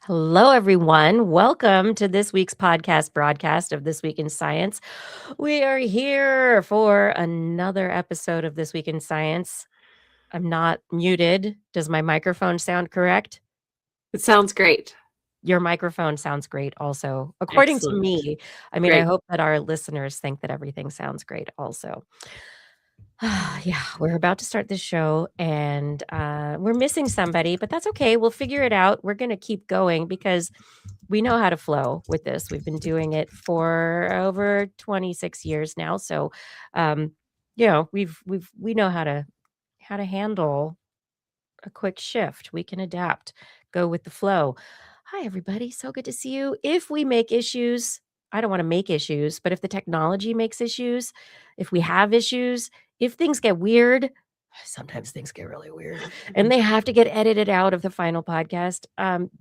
Hello, everyone. Welcome to this week's podcast broadcast of This Week in Science. We are here for another episode of This Week in Science. I'm not muted. Does my microphone sound correct? It sounds great. Your microphone sounds great also, according to Excellent. me. I mean, I Great. hope that our listeners think that everything sounds great also. Yeah, we're about to start this show and we're missing somebody, but that's okay. We'll figure it out. We're going to keep going because we know how to flow with this. We've been doing it for over 26 years now. So, um, we know how to handle a quick shift. We can adapt, go with the flow. Hi, everybody. So good to see you. If we make issues, I don't want to make issues, but if the technology makes issues, if we have issues, if things get weird, sometimes things get really weird and they have to get edited out of the final podcast.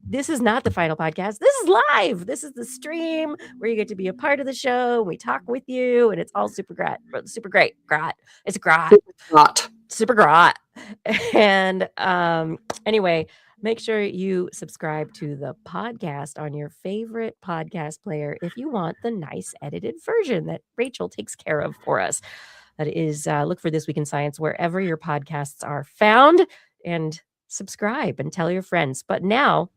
This is not the final podcast. This is live. This is the stream where you get to be a part of the show. We talk with you and it's all super great. Super great. Grat. It's grat. Not. Super grat. And anyway, make sure you subscribe to the podcast on your favorite podcast player if you want the nice edited version that Rachel takes care of for us. That is, look for This Week in Science wherever your podcasts are found and subscribe and tell your friends. But now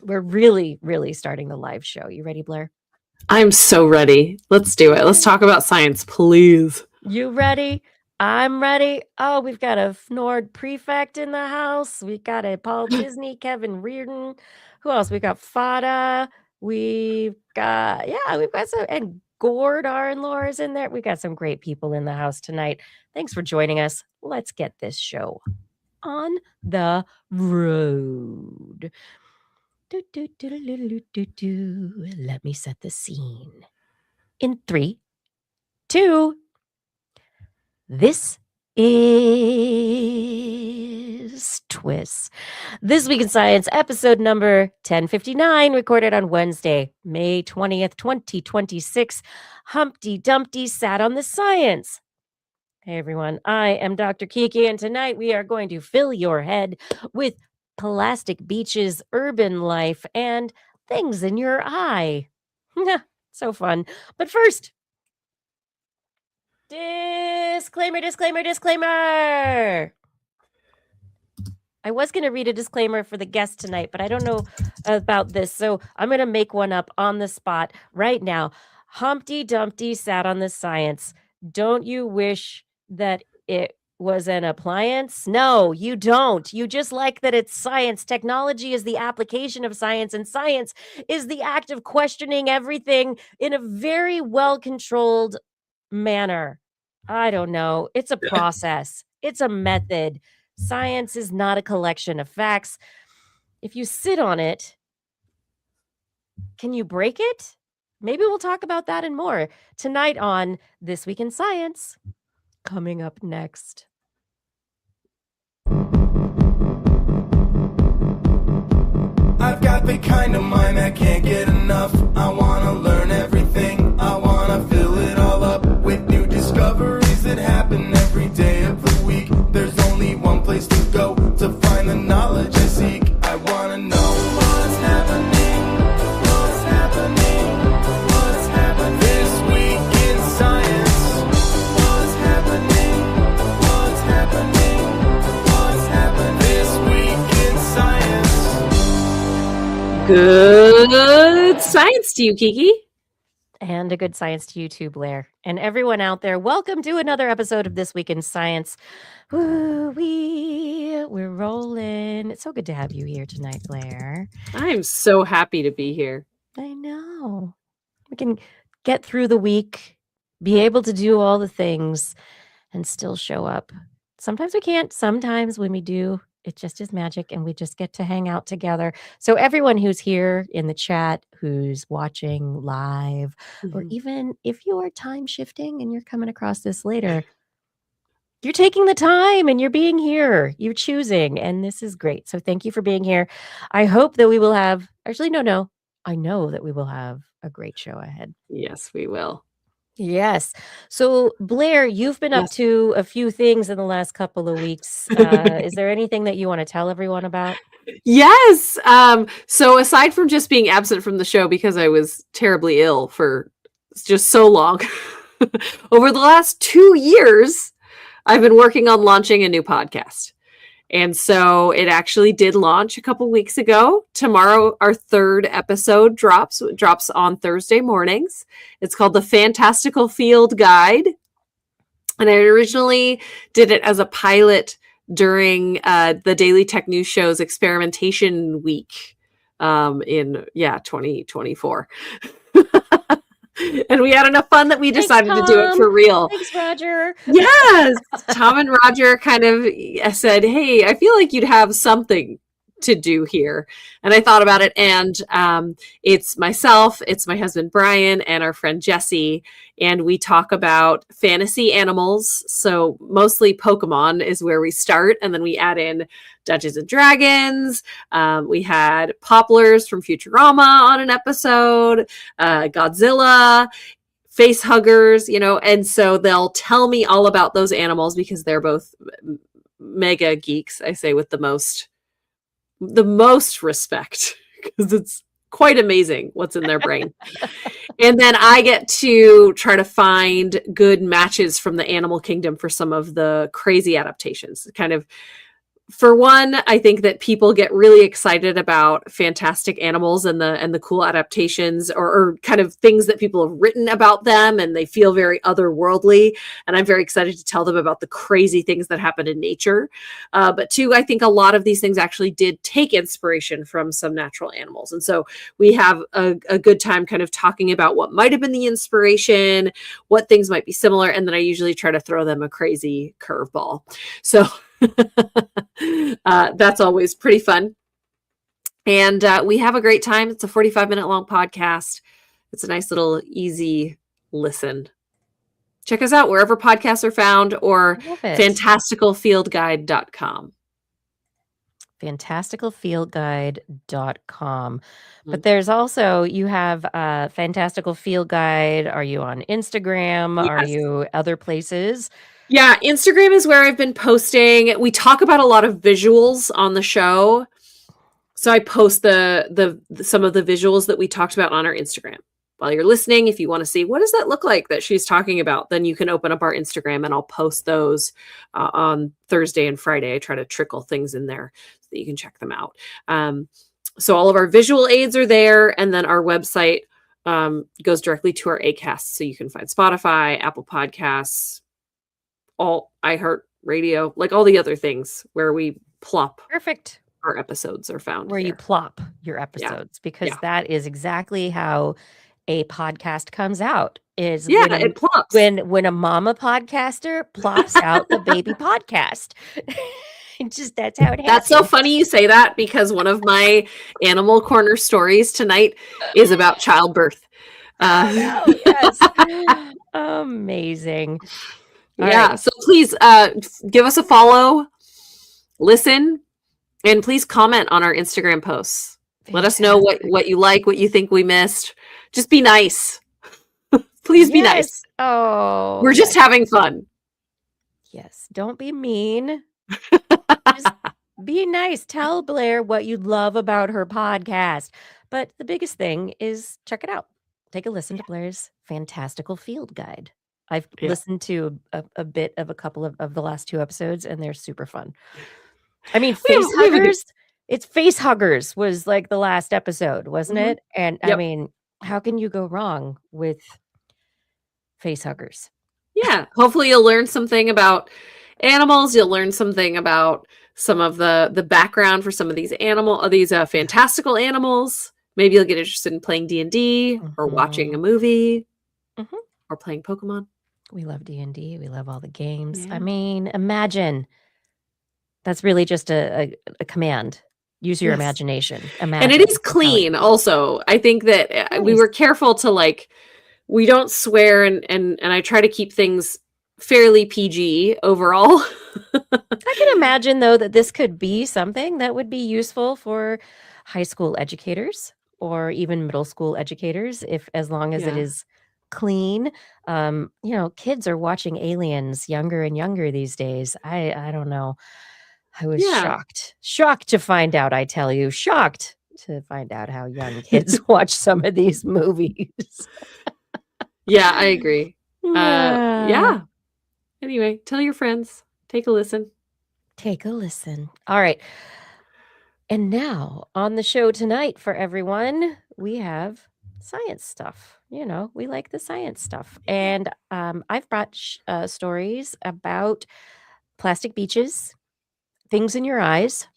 we're really, really starting the live show. You ready, Blair? I'm so ready. Let's do it. Let's talk about science, please. You ready? I'm ready. Oh, we've got a Nord prefect in the house. We got a Paul Disney, Kevin Reardon. Who else? We got Fada. We've got some, and Gord Arnlor is in there. We got some great people in the house tonight. Thanks for joining us. Let's get this show on the road. Let me set the scene. In 3, 2, this is TWIS. This Week in Science, episode number 1059, recorded on Wednesday, May 20th, 2026. Humpty Dumpty sat on the science. Hey, everyone. I am Dr. Kiki, and tonight we are going to fill your head with plastic beaches, urban life, and things in your eye. So fun. But first, disclaimer. I was going to read a disclaimer for the guest tonight, but I don't know about this. So I'm going to make one up on the spot right now. Humpty Dumpty sat on the science. Don't you wish that it was an appliance? No, you don't. You just like that it's science. Technology is the application of science, and science is the act of questioning everything in a very well-controlled manner. I don't know. It's a process. It's a method. Science is not a collection of facts. If you sit on it, can you break it? Maybe we'll talk about that and more tonight on This Week in Science. Coming up next. I've got the kind of mind that can't get enough. I wanna learn everything. I wanna fill it all up with new discoveries that happen every day of the week. There's only one place to go to find the knowledge I seek. I wanna know what's happening, what's happening, what's happening this week in science. What's happening, what's happening, what's happening this week in science. Good science to you, Kiki. And a good science to you too, Blair. And everyone out there, welcome to another episode of This Week in Science. We're rolling. It's so good to have you here tonight, Blair. I'm so happy to be here. I know. We can get through the week, be able to do all the things, and still show up. Sometimes we can't. Sometimes when we do, it just is magic and we just get to hang out together. So everyone who's here in the chat, who's watching live, or even if you are time shifting and you're coming across this later, you're taking the time and you're being here. You're choosing, and this is great. So thank you for being here. I hope that we will have, actually, no. I know that we will have a great show ahead. Yes, we will. Yes. So, Blair, you've been up to a few things in the last couple of weeks. Is there anything that you want to tell everyone about? Yes. So aside from just being absent from the show because I was terribly ill for just so long, over the last 2 years, I've been working on launching a new podcast. And so it actually did launch a couple weeks ago. Tomorrow, our third episode drops on Thursday mornings. It's called The Fantastical Field Guide. And I originally did it as a pilot during the Daily Tech News Show's experimentation week in 2024. And we had enough fun that we decided to do it for real. Thanks, Roger. Yes. Tom and Roger kind of said, hey, I feel like you'd have something to do here. And I thought about it, and it's myself, it's my husband Brian, and our friend Jesse, and we talk about fantasy animals. So mostly Pokemon is where we start, and then we add in Dungeons and Dragons. We had Poplars from Futurama on an episode, Godzilla, face huggers, and so they'll tell me all about those animals because they're both mega geeks, I say with the most respect, because it's quite amazing what's in their brain. And then I get to try to find good matches from the animal kingdom for some of the crazy adaptations. Kind of, for one, I think that people get really excited about fantastic animals and the cool adaptations or kind of things that people have written about them, and they feel very otherworldly. And I'm very excited to tell them about the crazy things that happen in nature. But two, I think a lot of these things actually did take inspiration from some natural animals. And so we have a good time kind of talking about what might have been the inspiration, what things might be similar. And then I usually try to throw them a crazy curveball. So that's always pretty fun. And we have a great time. It's a 45-minute long podcast. It's a nice little easy listen. Check us out wherever podcasts are found, or fantasticalfieldguide.com. fantasticalfieldguide.com. But there's also, you have Fantastical Field Guide. Are you on Instagram? Yes. Are you other places? Yeah, Instagram is where I've been posting. We talk about a lot of visuals on the show. So I post the some of the visuals that we talked about on our Instagram. While you're listening, if you want to see what does that look like that she's talking about, then you can open up our Instagram and I'll post those on Thursday and Friday. I try to trickle things in there so that you can check them out. So all of our visual aids are there, and then our website goes directly to our Acast, so you can find Spotify, Apple Podcasts, all iHeartRadio, like all the other things where we plop. Perfect. Our episodes are found where there. you plop your episodes, because that is exactly how a podcast comes out. Is it plops. When a mama podcaster plops out the baby podcast. That's how it happens. That's so funny you say that, because one of my Animal Corner stories tonight is about childbirth. Yes. Amazing. All right. So please give us a follow, listen, and please comment on our Instagram posts. Let us know what you like, what you think we missed. Just be nice. Please be nice. Oh, we're just having fun. Yes. Don't be mean. Just be nice. Tell Blair what you love about her podcast. But the biggest thing is check it out. Take a listen to Blair's Fantastical Field Guide. I've listened to a bit of a couple of the last 2 episodes, and they're super fun. I mean, face huggers. It's face huggers was like the last episode, wasn't it? And I mean, how can you go wrong with face huggers? Yeah. Hopefully you'll learn something about animals. You'll learn something about some of the background for some of these fantastical animals. Maybe you'll get interested in playing D&D or watching a movie or playing Pokemon. We love D&D. We love all the games. Yeah. I mean, imagine. That's really just a command. Use your imagination. Imagine. And it is clean also. I think that we were careful to we don't swear, and I try to keep things fairly PG overall. I can imagine, though, that this could be something that would be useful for high school educators or even middle school educators, as long as it is clean. Kids are watching Aliens younger and younger these days. I don't know. I was Yeah. shocked to find out, I tell you, shocked to find out how young kids watch some of these movies. Yeah, I agree. Yeah. Yeah. Anyway, tell your friends. Take a listen. Take a listen. All right. And now on the show tonight for everyone, we have science stuff. We like the science stuff. And I've brought stories about plastic beaches, things in your eyes,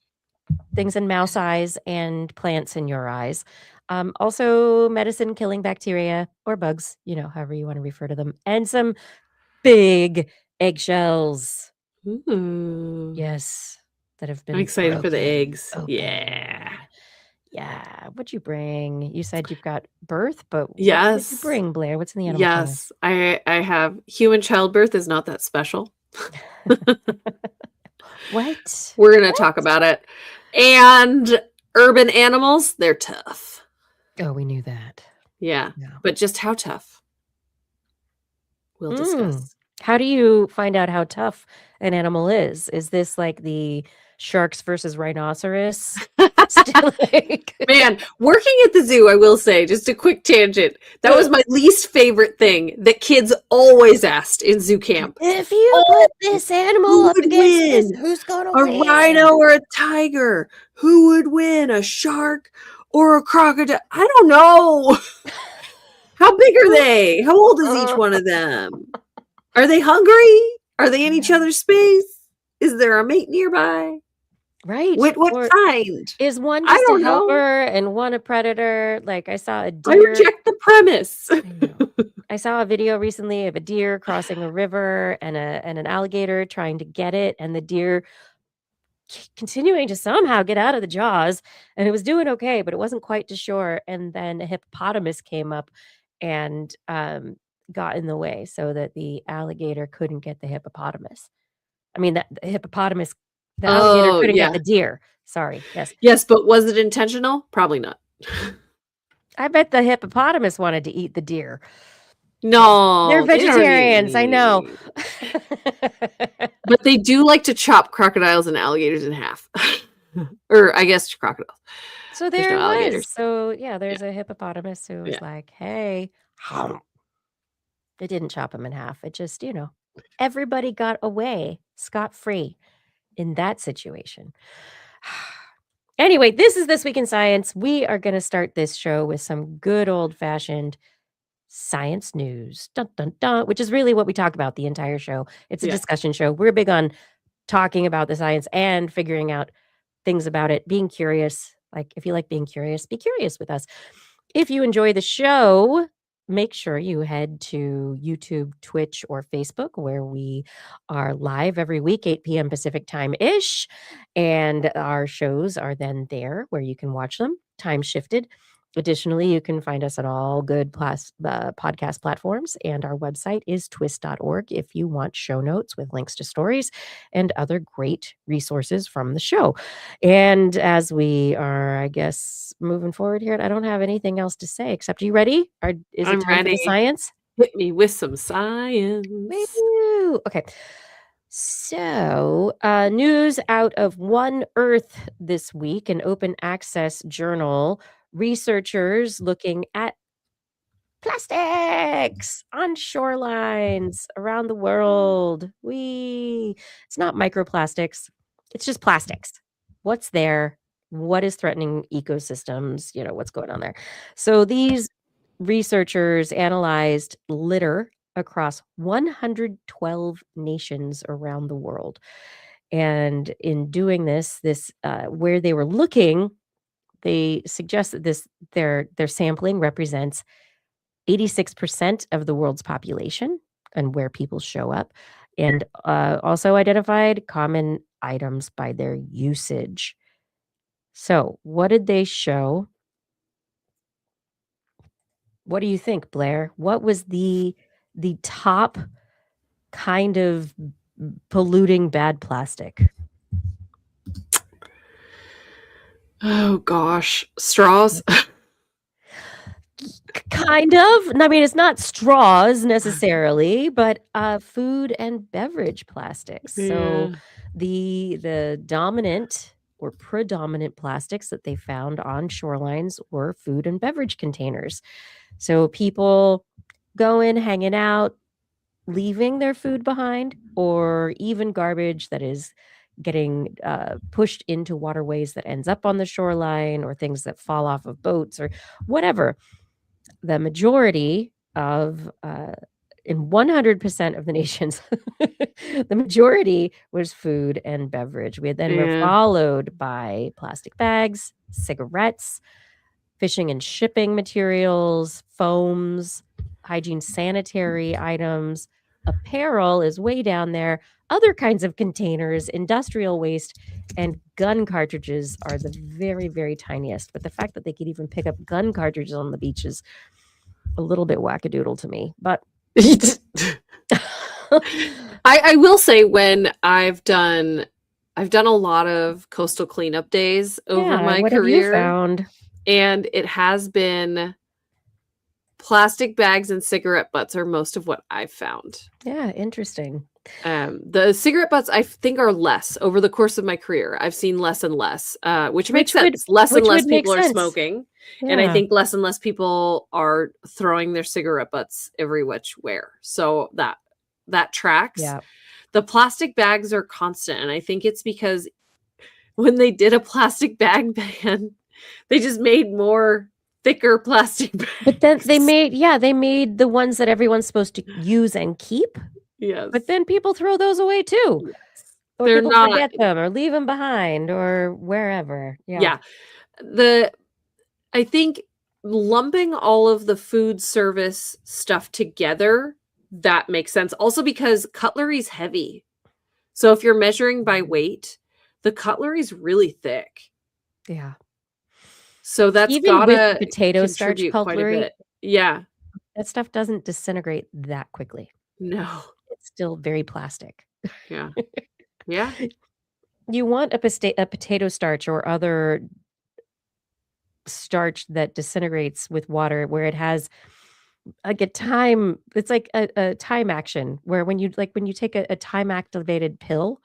things in mouse eyes, and plants in your eyes. Also, medicine killing bacteria or bugs, however you want to refer to them, and some big eggshells. Ooh. Yes, that have I'm been excited for the broken eggs. open. Yeah. Yeah. What'd you bring? You said you've got birth, but what did you Yes. bring, Blair? What's in the animal kingdom? Yes. I have human childbirth is not that special. What? We're going to talk about it. And urban animals, they're tough. Oh, we knew that. Yeah. Yeah. But just how tough? We'll discuss. How do you find out how tough an animal is? Is this like the sharks versus rhinoceros? Still like Man, working at the zoo, I will say, just a quick tangent. That was my least favorite thing that kids always asked in zoo camp. if you put this animal up would against this, win? who's gonna A win? rhino or a tiger? Who would win? A shark or a crocodile? I don't know. How big are they? How old is each one of them? Are they hungry? Are they in each other's space? Is there a mate nearby? Right. What Or kind? is one I just a don't know. helper and one a predator? Like I saw a I deer. reject the premise. I know. I saw a video recently of a deer crossing a river and an alligator trying to get it, and the deer continuing to somehow get out of the jaws, and it was doing okay, but it wasn't quite to shore. And then a hippopotamus came up and got in the way so that the alligator couldn't get the hippopotamus. I mean, the alligator Oh, couldn't yeah. get the deer. Sorry. Yes. Yes, but was it intentional? Probably not. I bet the hippopotamus wanted to eat the deer. No, They're they don't vegetarians, I know. eat. But they do like to chop crocodiles and alligators in half. Or I guess crocodiles. So There's there no it was. alligators. So yeah, there's a hippopotamus who was Yeah. like, hey, it didn't chop him in half. It just, everybody got away scot-free in that situation. Anyway, this is This Week in Science. We are going to start this show with some good old-fashioned science news, dun, dun, dun, which is really what we talk about the entire show. It's a Yeah. discussion show. We're big on talking about the science and figuring out things about it, being curious. Like, if you like being curious, be curious with us. If you enjoy the show, make sure you head to YouTube, Twitch, or Facebook, where we are live every week, 8 p.m. Pacific time-ish. And our shows are then there where you can watch them, time shifted. Additionally, you can find us on all good podcast platforms, and our website is TWIS.org if you want show notes with links to stories and other great resources from the show. And as we are, I guess, moving forward here, I don't have anything else to say except, are you ready? Is I'm it time for the ready. science? Hit me with some science. Woo! Okay. So, news out of One Earth this week, an open access journal. Researchers looking at plastics on shorelines around the world. It's not microplastics. It's just plastics. What's there? What is threatening ecosystems? What's going on there? So these researchers analyzed litter across 112 nations around the world. And in doing this, where they were looking, they suggest that their sampling represents 86% of the world's population and where people show up, and also identified common items by their usage. So, what did they show? What do you think, Blair? What was the top kind of polluting bad plastic? Oh gosh, straws. Kind of. I mean, it's not straws necessarily, but food and beverage plastics. So The dominant or predominant plastics that they found on shorelines were food and beverage containers. So people going, hanging out, leaving their food behind, or even garbage that is getting pushed into waterways that ends up on the shoreline, or things that fall off of boats or whatever. The majority of in 100% of the nations, the majority was food and beverage. We then were Yeah. followed by plastic bags, cigarettes, fishing and shipping materials, foams, hygiene sanitary items. Apparel is way down there. Other kinds of containers, industrial waste, and gun cartridges are the very, very tiniest. But the fact that they could even pick up gun cartridges on the beach is a little bit wackadoodle to me. But I will say, when I've done a lot of coastal cleanup days over yeah, my what have you career, found? and it has been plastic bags and cigarette butts are most of what I've found. Yeah, interesting. The cigarette butts, I think, are less over the course of my career. I've seen less and less, which makes Which would sense. Less and which less would make people are sense. smoking, and I Yeah. think less and less people are throwing their cigarette butts every which where. So that tracks. Yeah. The plastic bags are constant, and I think it's because when they did a plastic bag ban, they just made more thicker plastic bags. But then they made the ones that everyone's supposed to use and keep. Yes. But then people throw those away too. Yes. Or They're people not. forget them or leave them behind or wherever. Yeah. I think lumping all of the food service stuff together, that makes sense. Also because cutlery's heavy. So if you're measuring by weight, the cutlery's really thick. Yeah. So that's Even with gotta potato starch contribute quite a cutlery, bit. Yeah. that stuff doesn't disintegrate that quickly. No. It's still very plastic. Yeah. Yeah. You want a potato starch or other starch that disintegrates with water, where it has like a time, it's like a time action, where when you take a time activated pill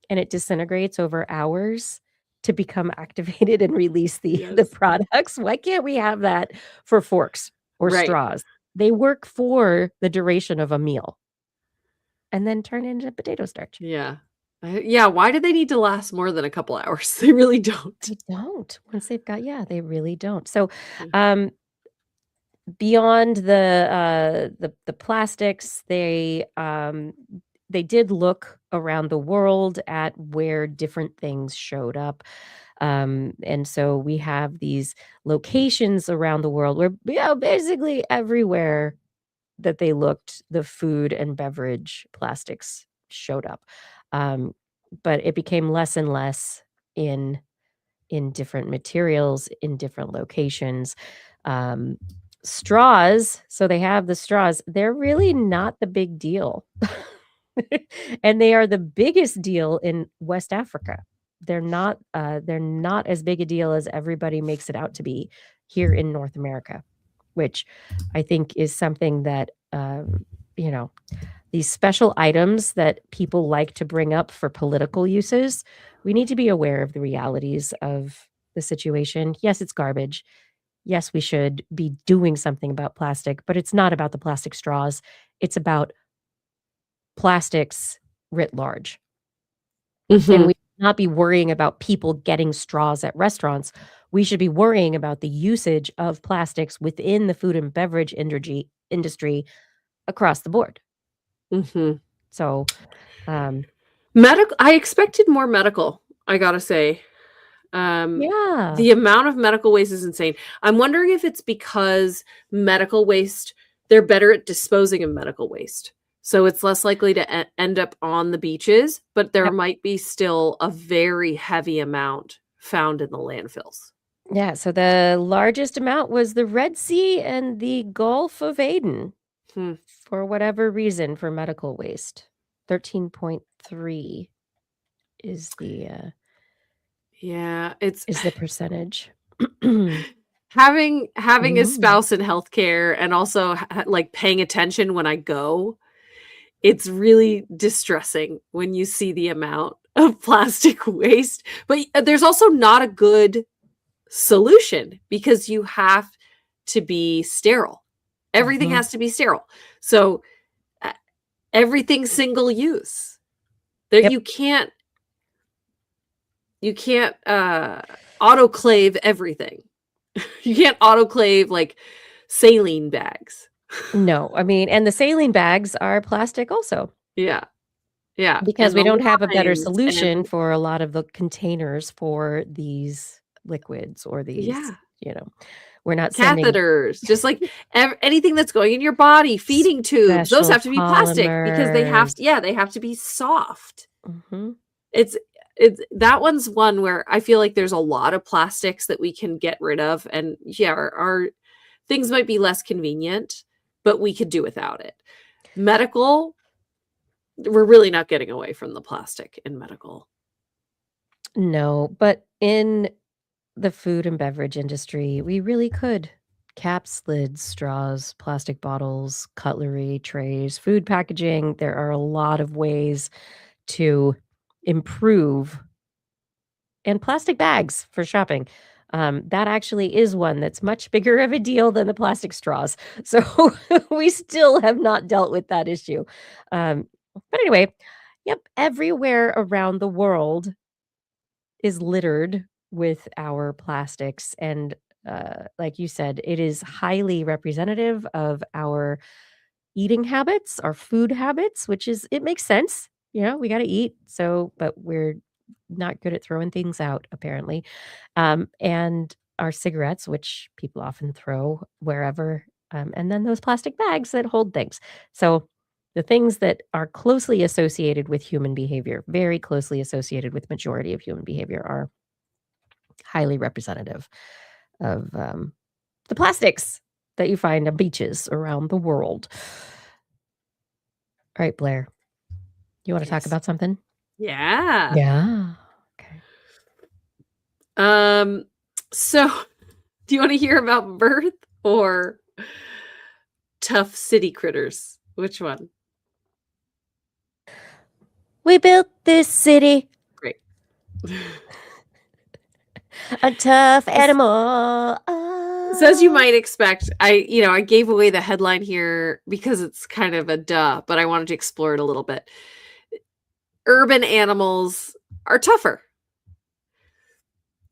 and it disintegrates over hours to become activated and release the Yes. products. Why can't we have that for forks or Right. straws? They work for the duration of a meal and then turn into potato starch. Yeah. Yeah, why do they need to last more than a couple hours? They really don't. They don't. Once they've got, yeah, they really don't. So, Yeah. beyond the plastics, they did look around the world at where different things showed up. And so we have these locations around the world where, basically everywhere that they looked, the food and beverage plastics showed up. But it became less and less in different materials, in different locations. Um, Straws, so they have the straws. They're really not the big deal. And they are the biggest deal in West Africa. They're not as big a deal as everybody makes it out to be here in North America, which I think is something that you know, these special items that people like to bring up for political uses, we need to be aware of the realities of the situation. Yes, it's garbage. Yes, we should be doing something about plastic, but it's not about the plastic straws. It's about plastics writ large. And Mhm. we should not be worrying about people getting straws at restaurants. We should be worrying about the usage of plastics within the food and beverage industry across the board. Mhm. So, um, I expected more medical, I gotta say. yeah. The amount of medical waste is insane. I'm wondering if it's because medical waste, they're better at disposing of medical waste. So it's less likely to end up on the beaches, but there Yep. might be still a very heavy amount found in the landfills. Yeah, so the largest amount was the Red Sea and the Gulf of Aden, Hmm. for whatever reason, for medical waste. 13.3 is the Yeah, it's percentage. having a Mhm. spouse in healthcare and also like paying attention when I go it's really distressing when you see the amount of plastic waste. But there's also not a good solution because you have to be sterile. Everything has to be sterile. So everything's single use. There Yep. you can't autoclave everything. You can't autoclave like saline bags. No, I mean, and the saline bags are plastic also. Yeah. Yeah. Because And we the don't have a better lines solution and for a lot of the containers for these liquids or these, yeah, we're not sending catheters, just like anything that's going in your body, feeding tubes, those special have to be plastic because polymers. they have to be soft. Mhm. It's that one's one where I feel like there's a lot of plastics that we can get rid of, and yeah, our things might be less convenient, but we could do without it. Medical, we're really not getting away from the plastic in medical. No, but in the food and beverage industry, we really could. Caps, lids, straws, plastic bottles, cutlery, trays, food packaging. There are a lot of ways to improve. And plastic bags for shopping. That actually is one that's much bigger of a deal than the plastic straws. So we still have not dealt with that issue. But anyway, yep, everywhere around the world is littered with our plastics. And like you said, it is highly representative of our eating habits, our food habits, which is, it makes sense. We got to eat. So, but we're not good at throwing things out, apparently. And our cigarettes, which people often throw wherever. And then those plastic bags that hold things. So, the things that are closely associated with human behavior, very closely associated with majority of human behavior, are highly representative of the plastics that you find on beaches around the world. All right, Blair, you want to talk Yes. about something? Yeah. Yeah. Okay. So do you want to hear about birth or tough city critters? Which one? We built this city, Great. a tough animal. So as you might expect, I gave away the headline here because it's kind of a duh, but I wanted to explore it a little bit. Urban animals are tougher.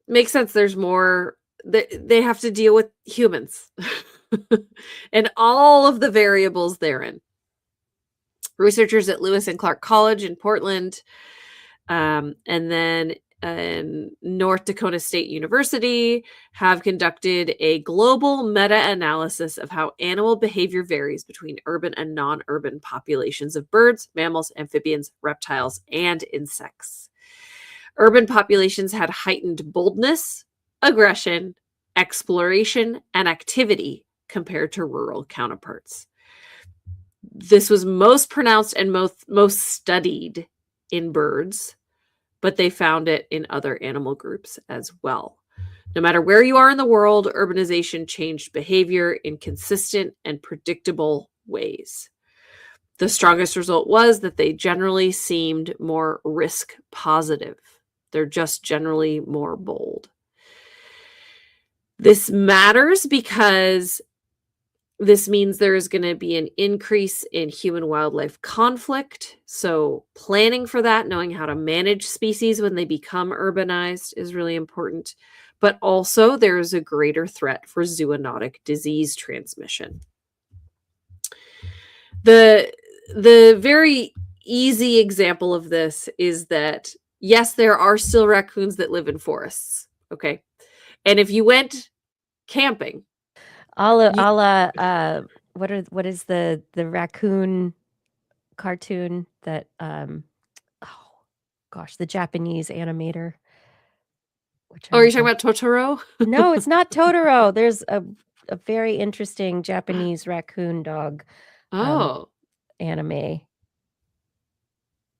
Makes sense. There's more they have to deal with humans and all of the variables therein. Researchers at Lewis and Clark College in Portland, and then North Dakota State University have conducted a global meta-analysis of how animal behavior varies between urban and non-urban populations of birds, mammals, amphibians, reptiles, and insects. Urban populations had heightened boldness, aggression, exploration, and activity compared to rural counterparts. This was most pronounced and most studied in birds, but they found it in other animal groups as well. No matter where you are in the world, urbanization changed behavior in consistent and predictable ways. The strongest result was that they generally seemed more risk positive. They're just generally more bold. This matters because this means there is going to be an increase in human wildlife conflict. So, planning for that, knowing how to manage species when they become urbanized is really important. But also, there is a greater threat for zoonotic disease transmission. The very easy example of this is that, yes, there are still raccoons that live in forests. Okay. And if you went camping, what is the raccoon cartoon that oh gosh, the Japanese animator? are you talking about Totoro? No, it's not Totoro. There's a very interesting Japanese raccoon dog Oh, anime.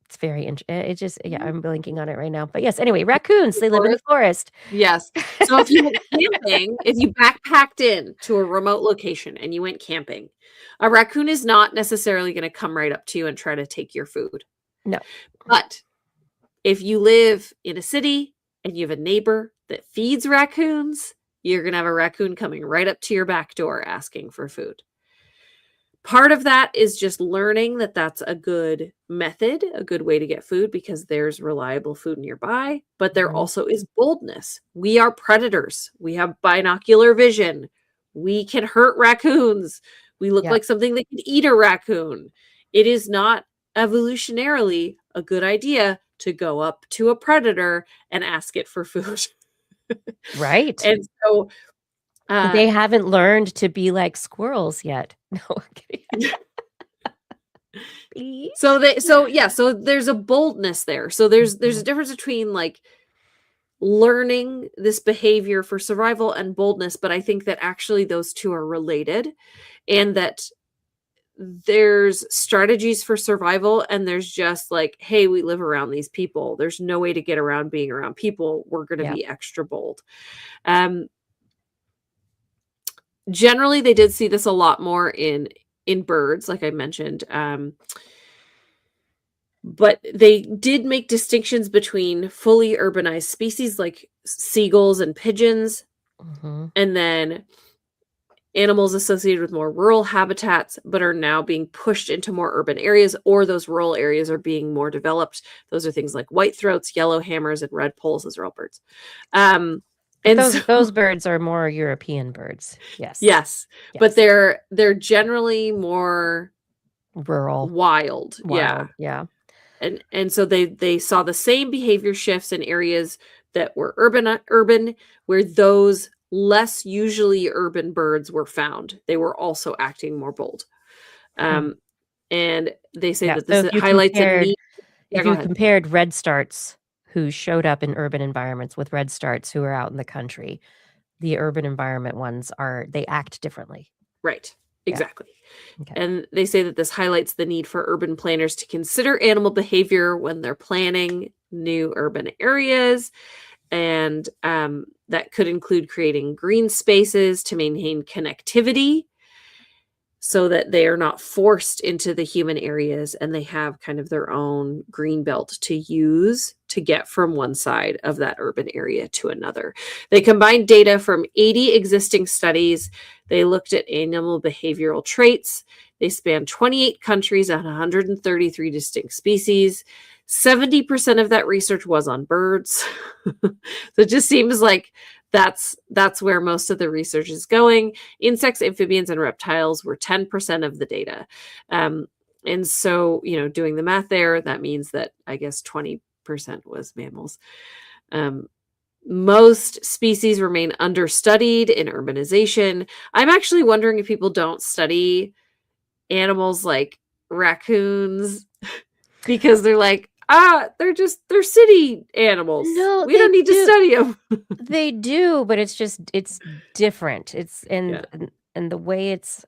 It's very it just yeah, Mhm. I'm blinking on it right now. But yes, anyway, raccoons, they live in the forest. Yes. So if you went camping, if you backpacked in to a remote location and you went camping, a raccoon is not necessarily gonna come right up to you and try to take your food. No. But if you live in a city and you have a neighbor that feeds raccoons, you're gonna have a raccoon coming right up to your back door asking for food. Part of that is just learning that that's a good method, a good way to get food because there's reliable food nearby, but there Mhm. also is boldness. We are predators. We have binocular vision. We can hurt raccoons. We look Yeah. like something that could eat a raccoon. It is not evolutionarily a good idea to go up to a predator and ask it for food. Right. And so, uh, They haven't learned to be like squirrels yet. No, I'm kidding. Please. so there's a boldness there. So there's a Mhm. difference between like learning this behavior for survival and boldness, but I think that actually those two are related and that there's strategies for survival and there's just like, hey, we live around these people. There's no way to get around being around people. We're going to Yeah. be extra bold. Um Generally they did see this a lot more in birds like I mentioned. But they did make distinctions between fully urbanized species like seagulls and pigeons, Mhm. and then animals associated with more rural habitats, but are now being pushed into more urban areas, or those rural areas are being more developed. Those are things like whitethroats, yellow hammers, and red poles. Those are all birds. Um, But and those so, those birds are more European birds. Yes. yes, but Yes. they're generally more Rural, wild. Yeah. wild, yeah. And so they saw the same behavior shifts in areas that were urban where those less usually urban birds were found. They were also acting more bold. Hmm. Um, and they say Yeah, that so this highlights a need. Yeah, if go you ahead. compared redstarts who showed up in urban environments with redstarts who are out in the country, the urban environment ones they act differently. Right. Yeah, Exactly. okay. And they say that this highlights the need for urban planners to consider animal behavior when they're planning new urban areas. And that could include creating green spaces to maintain connectivity so that they are not forced into the human areas and they have kind of their own green belt to use to get from one side of that urban area to another. They combined data from 80 existing studies. They looked at animal behavioral traits. They spanned 28 countries and 133 distinct species. 70% of that research was on birds. So it just seems like that's where most of the research is going. Insects, amphibians, and reptiles were 10% of the data. Um, and so, doing the math there, that means that I guess 20% was mammals. Um, Most species remain understudied in urbanization. I'm actually wondering if people don't study animals like raccoons because they're like, they're city animals. No, We don't need to study them. they do, but it's different. It's Yeah. and the way it's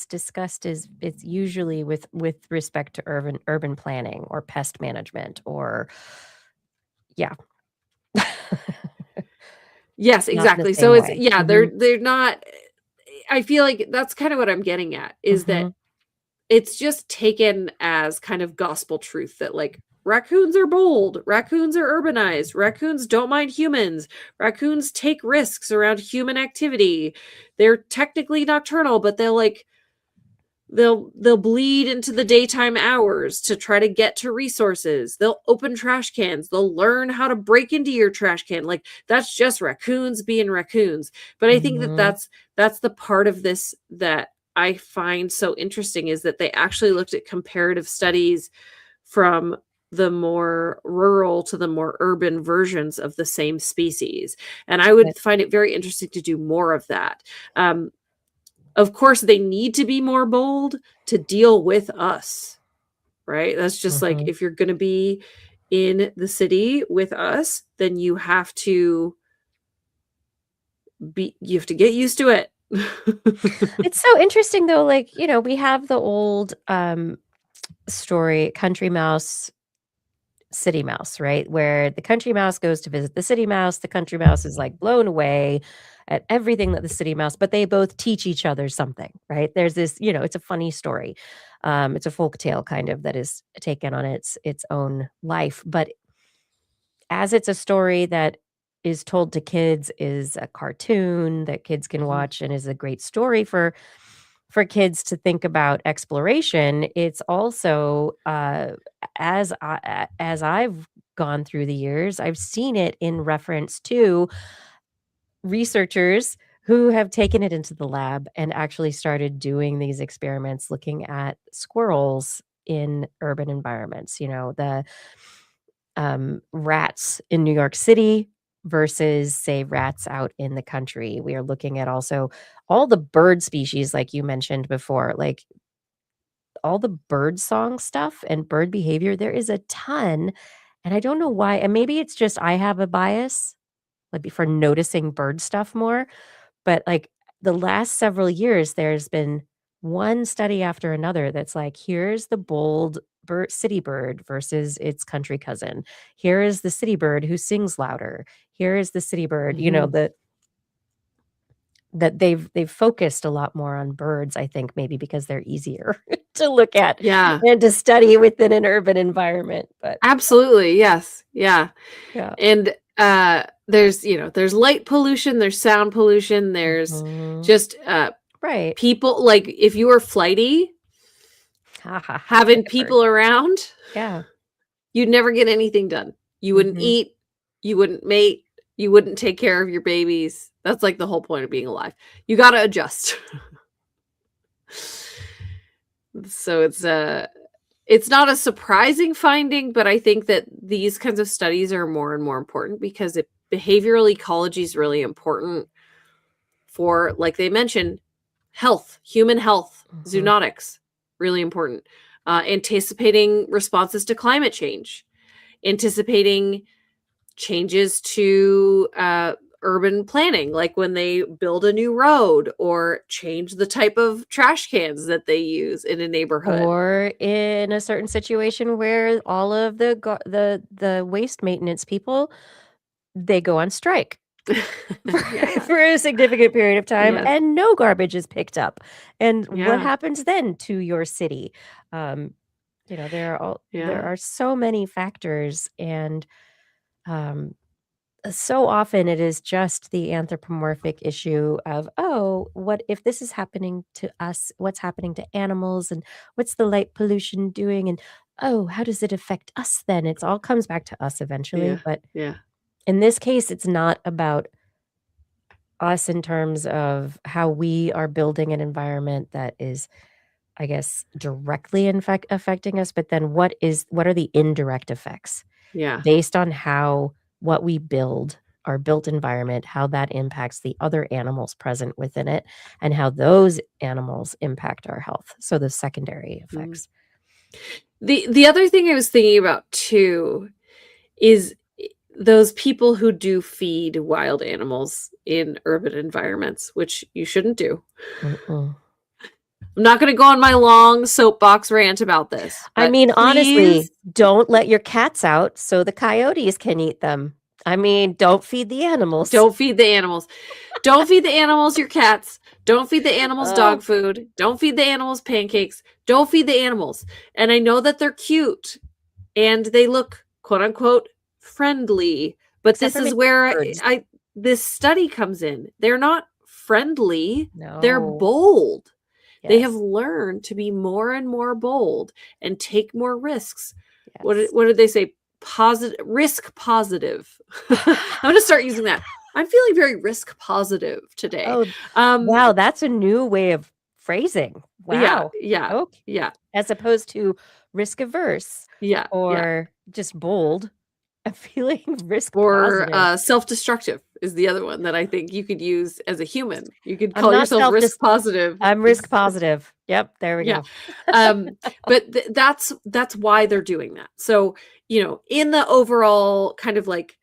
discussed is it's usually with respect to urban planning or pest management or yeah. Yes, Not in the exactly. So same it's way. yeah, they're Mhm, they're not I feel like that's kind of what I'm getting at is that mhm, it's just taken as kind of gospel truth that like raccoons are bold, raccoons are urbanized, raccoons don't mind humans, raccoons take risks around human activity. They're technically nocturnal, but they'll bleed into the daytime hours to try to get to resources. They'll open trash cans. They'll learn how to break into your trash can. Like that's just raccoons being raccoons. But I think that mhm. that's the part of this that I find so interesting is that they actually looked at comparative studies from the more rural to the more urban versions of the same species. And I Right. would find it very interesting to do more of that. Um, of course, they need to be more bold to deal with us, right? That's just like Mhm. if you're going to be in the city with us, then you have to get used to it. It's so interesting though, like, we have the old, story, Country Mouse, City Mouse, right? Where the country mouse goes to visit the city mouse. The country mouse is like blown away at everything that the city mouse, but they both teach each other something, right? There's this, it's a funny story. It's a folk tale kind of that is taken on its own life. But as it's a story that is told to kids, is a cartoon that kids can Mhm. watch and is a great story for kids to think about exploration, it's also, as I've gone through the years, I've seen it in reference to researchers who have taken it into the lab and actually started doing these experiments looking at squirrels in urban environments, the, rats in New York City versus, say, rats out in the country. We are looking at also all the bird species like you mentioned before, like all the bird song stuff and bird behavior, there is a ton, and I don't know why, and maybe it's just I have a bias, like, for noticing bird stuff more, but, like, the last several years, there's been one study after another that's like, here's the bold city bird versus its country cousin. Here is the city bird who sings louder. Here is the city bird, Mhm. that they've focused a lot more on birds, I think, maybe because they're easier to look at Yeah, and to study within an urban environment, but absolutely. Yes. Yeah. yeah. And there's light pollution, there's sound pollution, there's Mhm. just Right. people, like if you were flighty, Ha, ha, ha. having I've heard. people around, Yeah. you'd never get anything done. You wouldn't Mhm. eat, you wouldn't mate, you wouldn't take care of your babies. That's like the whole point of being alive. You got to adjust. So it's not a surprising finding, but I think that these kinds of studies are more and more important because behavioral ecology is really important for, like they mentioned, health, human health, Mhm. zoonotics, really important. Anticipating responses to climate change, anticipating changes to urban planning, like when they build a new road or change the type of trash cans that they use in a neighborhood. Or in a certain situation where all of the waste maintenance people, they go on strike for Yeah. for a significant period of time, Yes. and no garbage is picked up. And what Yeah. happens then to your city? Um, there Yeah. are so many factors, and, um so often it is just the anthropomorphic issue of, "Oh, what if this is happening to us? What's happening to animals, and what's the light pollution doing, and, oh, how does it affect us then?" It's all comes back to us eventually, Yeah. but Yeah. in this case, it's not about us in terms of how we are building an environment that is, I guess, directly affecting us, but then what are the indirect effects? Yeah. Based on how what we build, our built environment, how that impacts the other animals present within it, and how those animals impact our health. So the secondary Mhm. effects. The other thing I was thinking about too is those people who do feed wild animals in urban environments, which you shouldn't do. Mm-mm. I'm not going to go on my long soapbox rant about this, I but mean, please honestly, don't let your cats out so the coyotes can eat them. I mean, don't feed the animals. don't feed the animals. Don't feed the animals your cats. Don't feed the animals dog Oh, food. Don't feed the animals pancakes. Don't feed the animals. And I know that they're cute and they look quote unquote friendly, but except this for maybe is where birds. this study comes in. They're not friendly. They're No. bold. They have Yes. learned to be more and more bold and take more risks. Yes. What did they say? Positive, risk positive. I'm going to start using that. I'm feeling very risk positive today. Oh, Um, wow, that's a new way of phrasing. yeah, Wow. yeah, Okay. yeah, As opposed to risk averse yeah, yeah. or just bold. I'm feeling risk Or positive. self-destructive is the other one that I think you could use as a human. You could I'm call not yourself self risk dis positive. I'm risk positive. Yep, there we Yeah. go. But that's why they're doing that. So, in the overall kind of like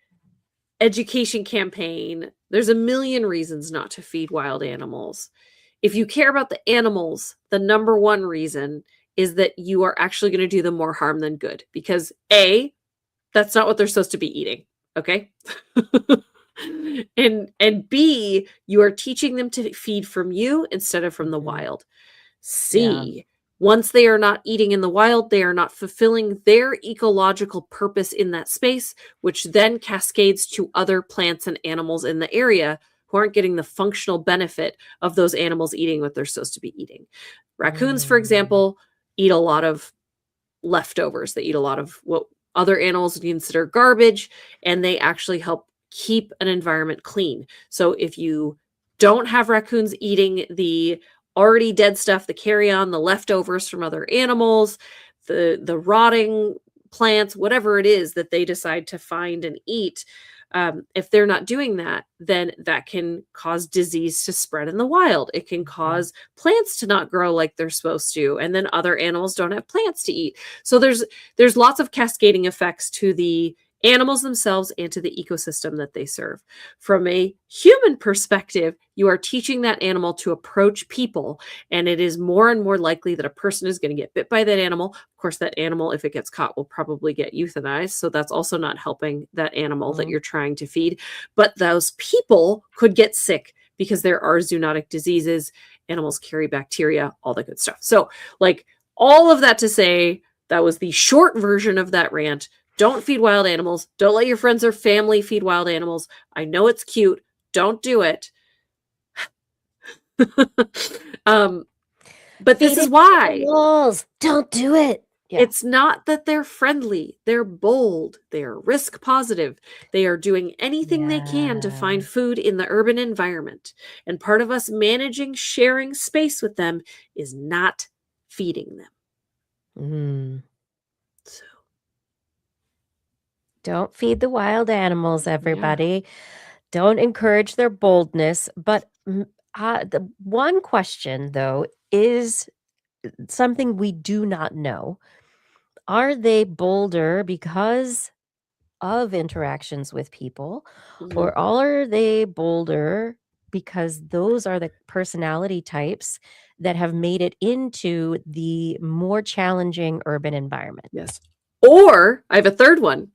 education campaign, there's a million reasons not to feed wild animals. If you care about the animals, the number one reason is that you are actually going to do them more harm than good, because A, that's not what they're supposed to be eating. Okay. and B, you are teaching them to feed from you instead of from the wild. Yeah. C, once they are not eating in the wild, they are not fulfilling their ecological purpose in that space, which then cascades to other plants and animals in the area who aren't getting the functional benefit of those animals eating what they're supposed to be eating. Raccoons, for example, eat a lot of leftovers. They eat a lot of what other animals would consider garbage, and they actually help keep an environment clean. So if you don't have raccoons eating the already dead stuff, the carrion, the leftovers from other animals, the rotting plants, whatever it is that they decide to find and eat, if they're not doing that, then that can cause disease to spread in the wild. It can cause plants to not grow like they're supposed to, and then other animals don't have plants to eat. So there's lots of cascading effects to the animals themselves and to the ecosystem that they serve. From a human perspective, you are teaching that animal to approach people, and it is more and more likely that a person is going to get bit by that animal. Of course, that animal, if it gets caught, will probably get euthanized. So that's also not helping that animal that you're trying to feed. But those people could get sick because there are zoonotic diseases. Animals carry bacteria, all that good stuff. So, like, all of that to say, that was the short version of that rant. Don't feed wild animals. Don't let your friends or family feed wild animals. I know it's cute. Don't do it. But this is why. Walls. Don't do it. Yeah. It's not that they're friendly. They're bold. They are risk positive. They are doing anything they can to find food in the urban environment. And part of us managing, sharing space with them is not feeding them. So. Don't feed the wild animals, everybody. Don't encourage their boldness. But the one question, though, is something we do not know. Are they bolder because of interactions with people, or are they bolder because those are the personality types that have made it into the more challenging urban environment? Yes. Or I have a third one.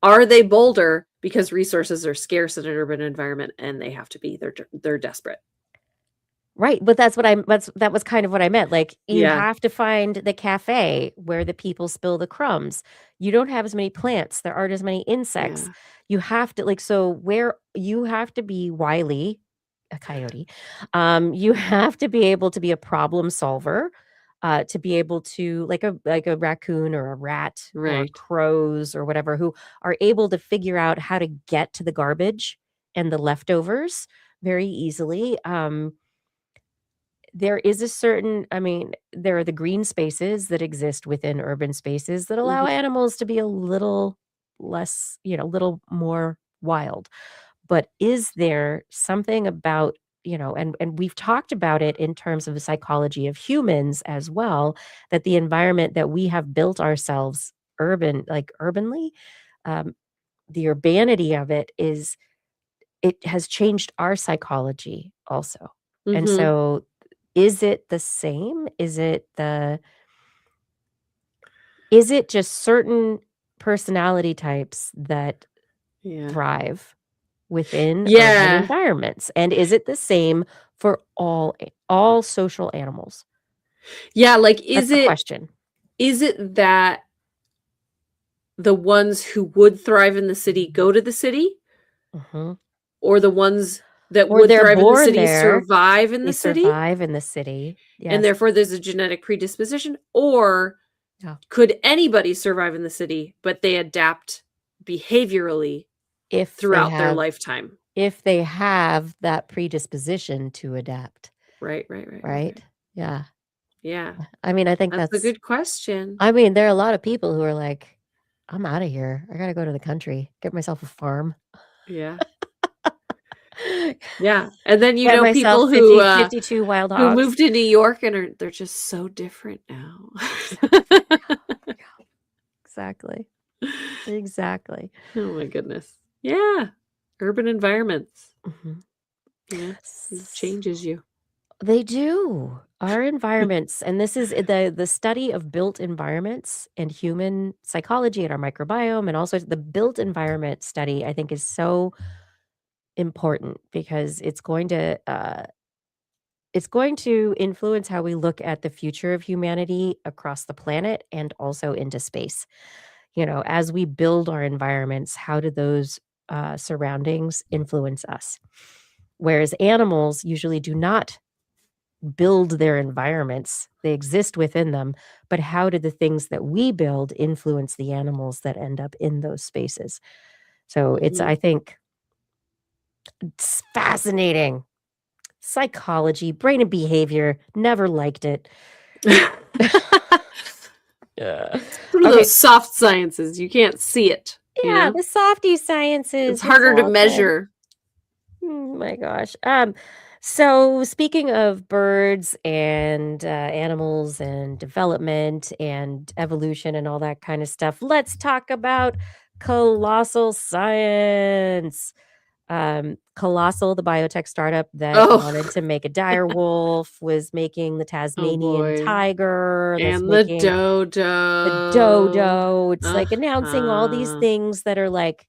Are they bolder because resources are scarce in an urban environment and they have to be? They're desperate. Right, but that was kind of what I meant. Like, you have to find the cafe where the people spill the crumbs. You don't have as many plants. There aren't as many insects. You have to, like, so where you have to be wily, a coyote. You have to be able to be a problem solver, to be able to, like a raccoon or a rat or crows or whatever, who are able to figure out how to get to the garbage and the leftovers very easily. There is a certain, I mean, there are the green spaces that exist within urban spaces that allow animals to be a little less, a little more wild. But is there something about, and we've talked about it in terms of the psychology of humans as well, that the environment that we have built ourselves urbanly, the urbanity of it has changed our psychology also. And so is it the same? Is it just certain personality types that thrive within urban environments? And is it the same for all social animals? Yeah, like That's the question. Is it that the ones who would thrive in the city go to the city? Or the ones that Or would they're thrive in the born city there, survive in they the city? survive in the city. And Yes. therefore there's a genetic predisposition? Or could anybody survive in the city, but they adapt behaviorally throughout their lifetime? If they have that predisposition to adapt. Right. Yeah. Yeah. I mean, I think That's a good question. I mean, there are a lot of people who are like, I'm out of here. I gotta go to the country, get myself a farm. Yeah. Yeah. And then Get myself people who 52 wild who hogs. moved to New York and they're just so different now. Exactly. Oh my goodness. Yeah. Urban environments. Yeah. It changes you. They do. Our environments, and this is the study of built environments and human psychology and our microbiome and also the built environment study, I think is so important because it's going to influence how we look at the future of humanity across the planet and also into space. You know, as we build our environments, how do those surroundings influence us? Whereas animals usually do not build their environments, they exist within them, but how do the things that we build influence the animals that end up in those spaces? So it's, Mhm. I think, it's fascinating. Psychology, brain and behavior, never liked it. Yeah. One of Okay. those soft sciences. You can't see it, you Yeah, know? the softy It's sciences, it's harder to all good. measure. Oh my gosh. So speaking of birds and animals and development and evolution and all that kind of stuff, let's talk about colossal science. Colossal, the biotech startup that Oh, wanted to make a dire wolf, was making the oh Tasmanian boy. tiger, that's And the making the dodo. dodo. It's like announcing all these Uh-huh. things that are like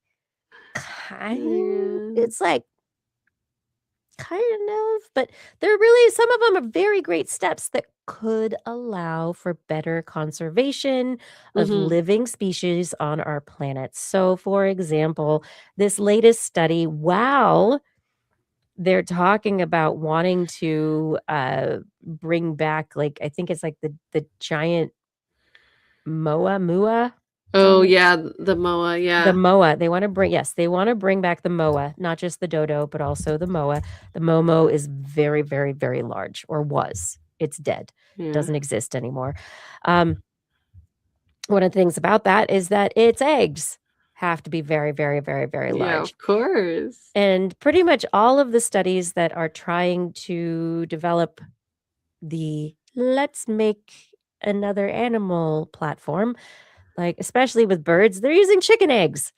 Yeah. it's like kind of, but they're really some of them are very great steps that could allow for better conservation of Mhm. living species on our planet. So, for example, this latest study, wow, they're talking about wanting to bring back, like, I think it's like the giant mua. Oh, yeah, the MOA, The yeah. moa, they wanna bring yes, they wanna bring back the moa, not just the dodo, but also the moa. The momo is very, very, very large, or was. It's dead, Yeah. doesn't exist anymore. Um, one of the things about that is that its eggs have to be very, very, very, very Yeah, large. of course. And pretty much all of the studies that are trying to develop the "let's make another animal" platform, like, especially with birds, they're using chicken eggs.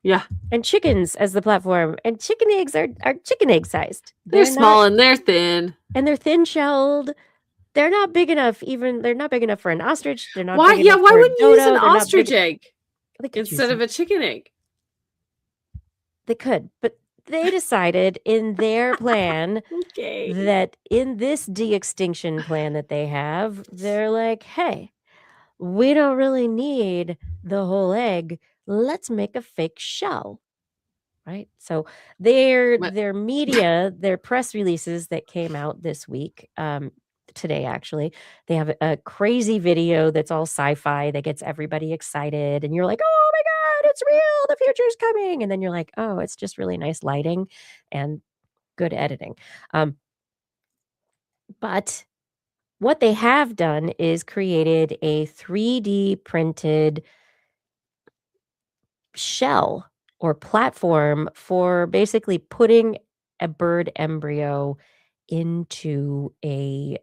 Yeah. And chickens as the platform, and chicken eggs are chicken egg sized. They're They're not small and they're thin. and they're thin-shelled. They're not big enough for an ostrich, they're not Why big yeah, enough why for a wouldn't you use an dodo, they're not big ostrich egg they could use instead them. of a chicken egg? They could, but they decided in their plan Okay. that in this de-extinction plan that they have, they're like, "Hey, we don't really need the whole egg. Let's make a fake shell." Right? So What their press releases that came out this week, today actually, they have a crazy video that's all sci-fi that gets everybody excited, and you're like, "Oh my god, it's real, the future's coming," and then you're like, "Oh, it's just really nice lighting and good editing." Um, but what they have done is created a 3D printed shell or platform for basically putting a bird embryo into a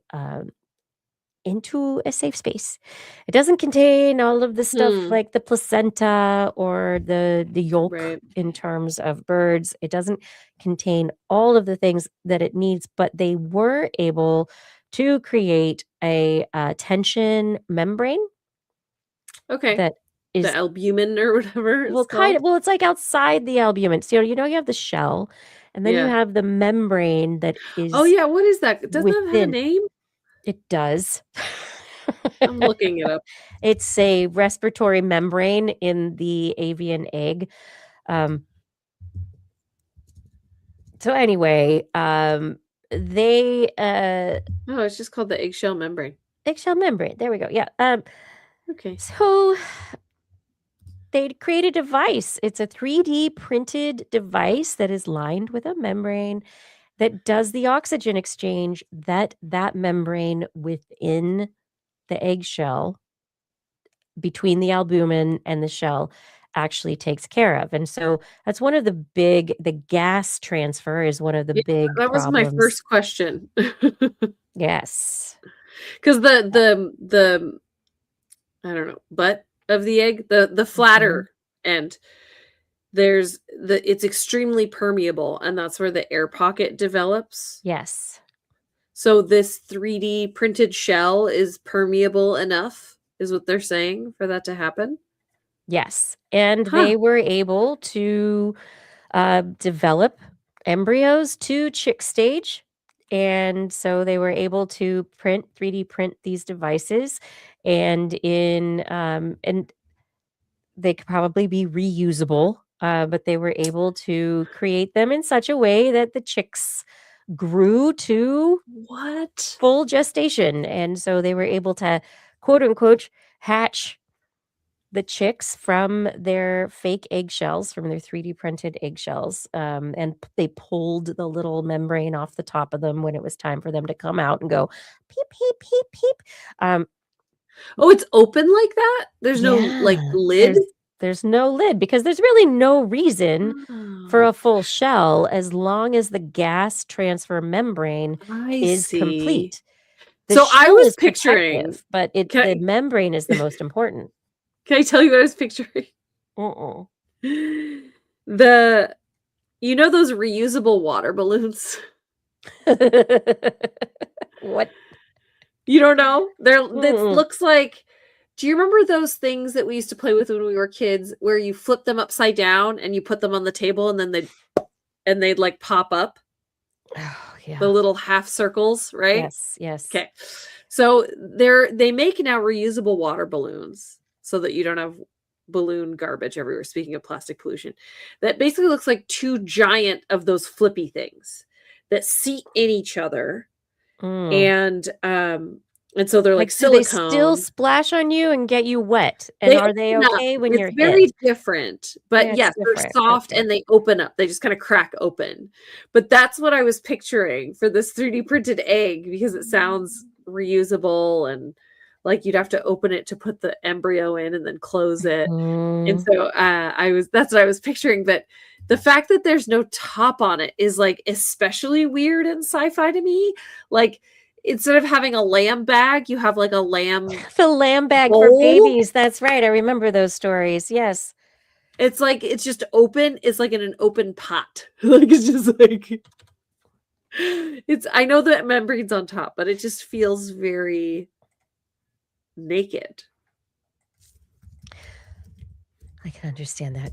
safe space. It doesn't contain all of the stuff Hmm, like the placenta or the yolk right. in terms of birds. It doesn't contain all of the things that it needs, but they were able to create a tension membrane Okay. that The is albumin or whatever it's called? it's like outside the albumin. So, you have the shell, and then you Yeah. have the membrane that Oh, is yeah, what is that? Doesn't that have a within. name? It does. I'm looking it up. It's a respiratory membrane in the avian egg. Um, so anyway, they, Oh, it's just called the eggshell membrane. eggshell membrane, there we go, yeah, Okay. so they create a device. It's a 3D printed device that is lined with a membrane that does the oxygen exchange that membrane within the eggshell between the albumin and the shell actually takes care of. And so that's one of the gas transfer is one of the Yeah, big that was my problems. first question. Yes. 'Cause the I don't know, butt of the egg, the Mhm. flatter end, there's it's extremely permeable, and that's where the air pocket develops. Yes. So this 3D printed shell is permeable enough, is what they're saying, for that to happen? Yes, and Huh. they were able to, develop embryos to chick stage, and so they were able to 3D print these devices, and they could probably be reusable, but they were able to create them in such a way that the chicks grew to What? full gestation, and so they were able to, quote, unquote, "hatch" the chicks from their fake eggshells, from their 3D printed eggshells, and they pulled the little membrane off the top of them when it was time for them to come out and go, "Peep, peep, peep, peep." Um, Oh, it's open like that? There's no, like, yeah, lid? there's no lid because there's really no reason for Oh, a full shell as long as the gas transfer membrane I is see. complete. The So I shell was is picturing protective, but can the I membrane is the most important. can I tell you what I was picturing? Mm-mm. The you know those reusable water balloons? What? You don't know? They're This Mm-mm. looks like, do you remember those things that we used to play with when we were kids where you flip them upside down and you put them on the table and then they'd, like, pop up? Oh, The yeah. little half circles, right? Yes, yes. Okay. So they make now reusable water balloons so that you don't have balloon garbage everywhere. Speaking of plastic pollution, that basically looks like two giant of those flippy things that seat in each other, Mm. and so they're like Like, do they still silicone. splash on you and get you wet? And They are they open up. okay when It's you're hit? very different, but Yeah, it's yes, they're different. soft Okay. and they open up. They just kinda crack open. But that's what I was picturing for this 3D printed egg because it sounds reusable and, like, you'd have to open it to put the embryo in and then close it. And Mm. so, I was that's what I was picturing, but the fact that there's no top on it is, like, especially weird and sci-fi to me. Like, instead of having a lamb bag, you have, like, a lamb The lamb bag for bowl? babies, that's right, I remember those stories, yes. It's like it's just open, it's like in an open pot. Like, it's just like it's I know that membrane's on top, but it just feels very naked. I can understand that.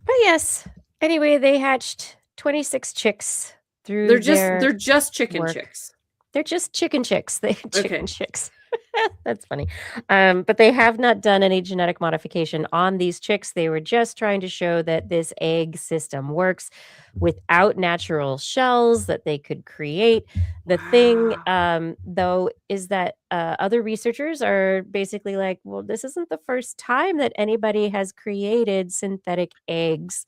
But yes, anyway, they hatched 26 chicks through their They're just chicken work. chicks. They're just chicken chicks. They chicken Okay. chicks. That's funny. But they have not done any genetic modification on these chicks. They were just trying to show that this egg system works without natural shells that they could create. The thing, Wow. though, is that other researchers are basically like, well, this isn't the first time that anybody has created synthetic eggs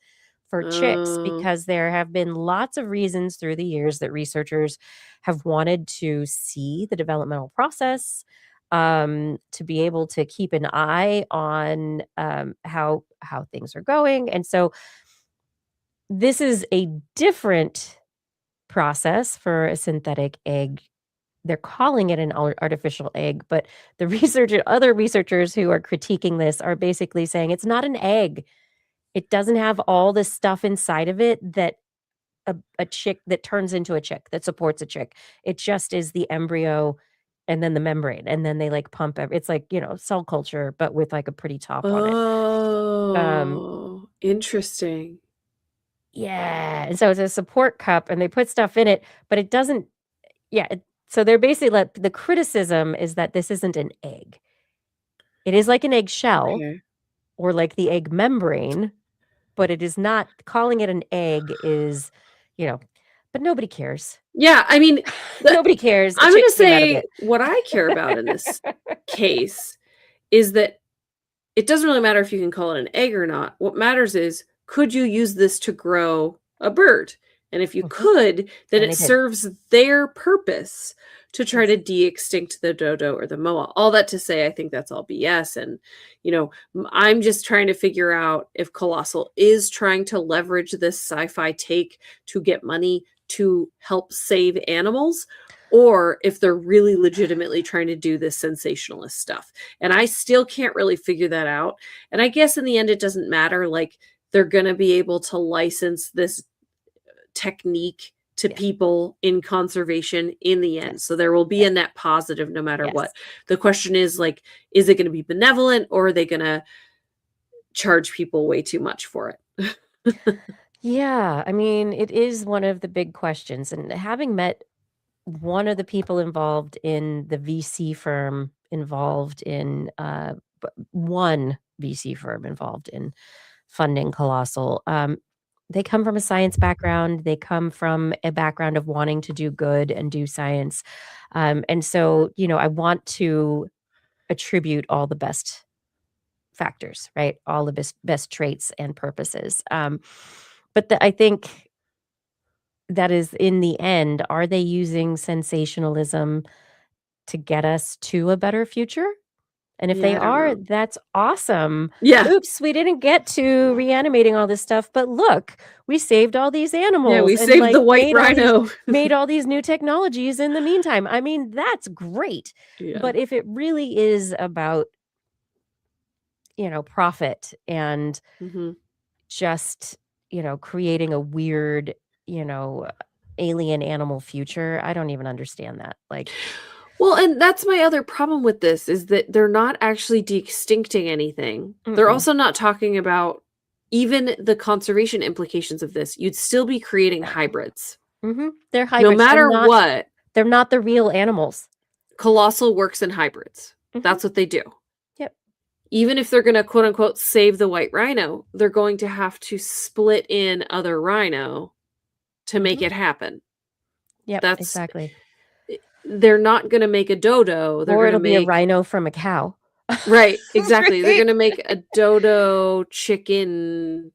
for chicks Oh. because there have been lots of reasons through the years that researchers have wanted to see the developmental process, to be able to keep an eye on how things are going. And so this is a different process for a synthetic egg. They're calling it an artificial egg, but the other researchers who are critiquing this are basically saying it's not an egg. It doesn't have all this stuff inside of it that a chick that turns into a chick, that supports a chick. It just is the embryo and then the membrane, and then they, like, pump it's like, cell culture, but with, like, a pretty top on it. Um, Oh, interesting. yeah, and so it's a support cup, and they put stuff in it, but it doesn't yeah, so they're basically like the criticism is that this isn't an egg. It is like an eggshell Okay. or like the egg membrane, but it is not calling it an egg is, you know but nobody cares. Yeah, I mean, the Nobody cares, a I'm chick gonna came out of it. say what I care about in this case is that it doesn't really matter if you can call it an egg or not. What matters is, could you use this to grow a bird? And if you Mhm, could, then and it they did. serves their purpose to try Yes. to de-extinct the dodo or the moa. All that to say, I think that's all BS. And, I'm just trying to figure out if Colossal is trying to leverage this sci-fi take to get money to help save animals, or if they're really legitimately trying to do this sensationalist stuff. And I still can't really figure that out. And I guess in the end, it doesn't matter. Like, they're going to be able to license this technique to Yeah. people in conservation in the end. Yes. So there will be Yes. a net positive no matter what. Yes. The question is like, is it going to be benevolent or are they going to charge people way too much for it? Yeah, I mean, it is one of the big questions, and having met one of the people involved in the VC firm involved in, one VC firm involved in funding Colossal, they come from a science background, they come from a background of wanting to do good and do science, and so, I want to attribute all the best factors, right? All the best traits and purposes. But I think that is in the end, are they using sensationalism to get us to a better future? And if Yeah, they I don't are, know. that's awesome. Yeah. Oops, we didn't get to reanimating all this stuff, but look, we saved all these Yeah, animals we and saved the white rhino. made all these new technologies in the meantime. I mean, that's great. Yeah. But if it really is about, profit and Mhm. just, creating a weird, you know, alien animal future. I don't even understand that. Like, Well, and that's my other problem with this is that they're not actually de-extincting anything. They're mm-mm, also not talking about even the conservation implications of this. You'd still be creating hybrids. they're No hybrids. matter what, They're not the real animals. Colossal works in hybrids. Mhm. That's what they do. Yep. Even if they're going to quote unquote save the white rhino, they're going to have to split in other rhino to make Mhm. it happen. Yep. That's Exactly. they're not going to make a dodo. They're Or going to it'll be a make rhino from a cow. right, exactly. They're Right? going to make a dodo chicken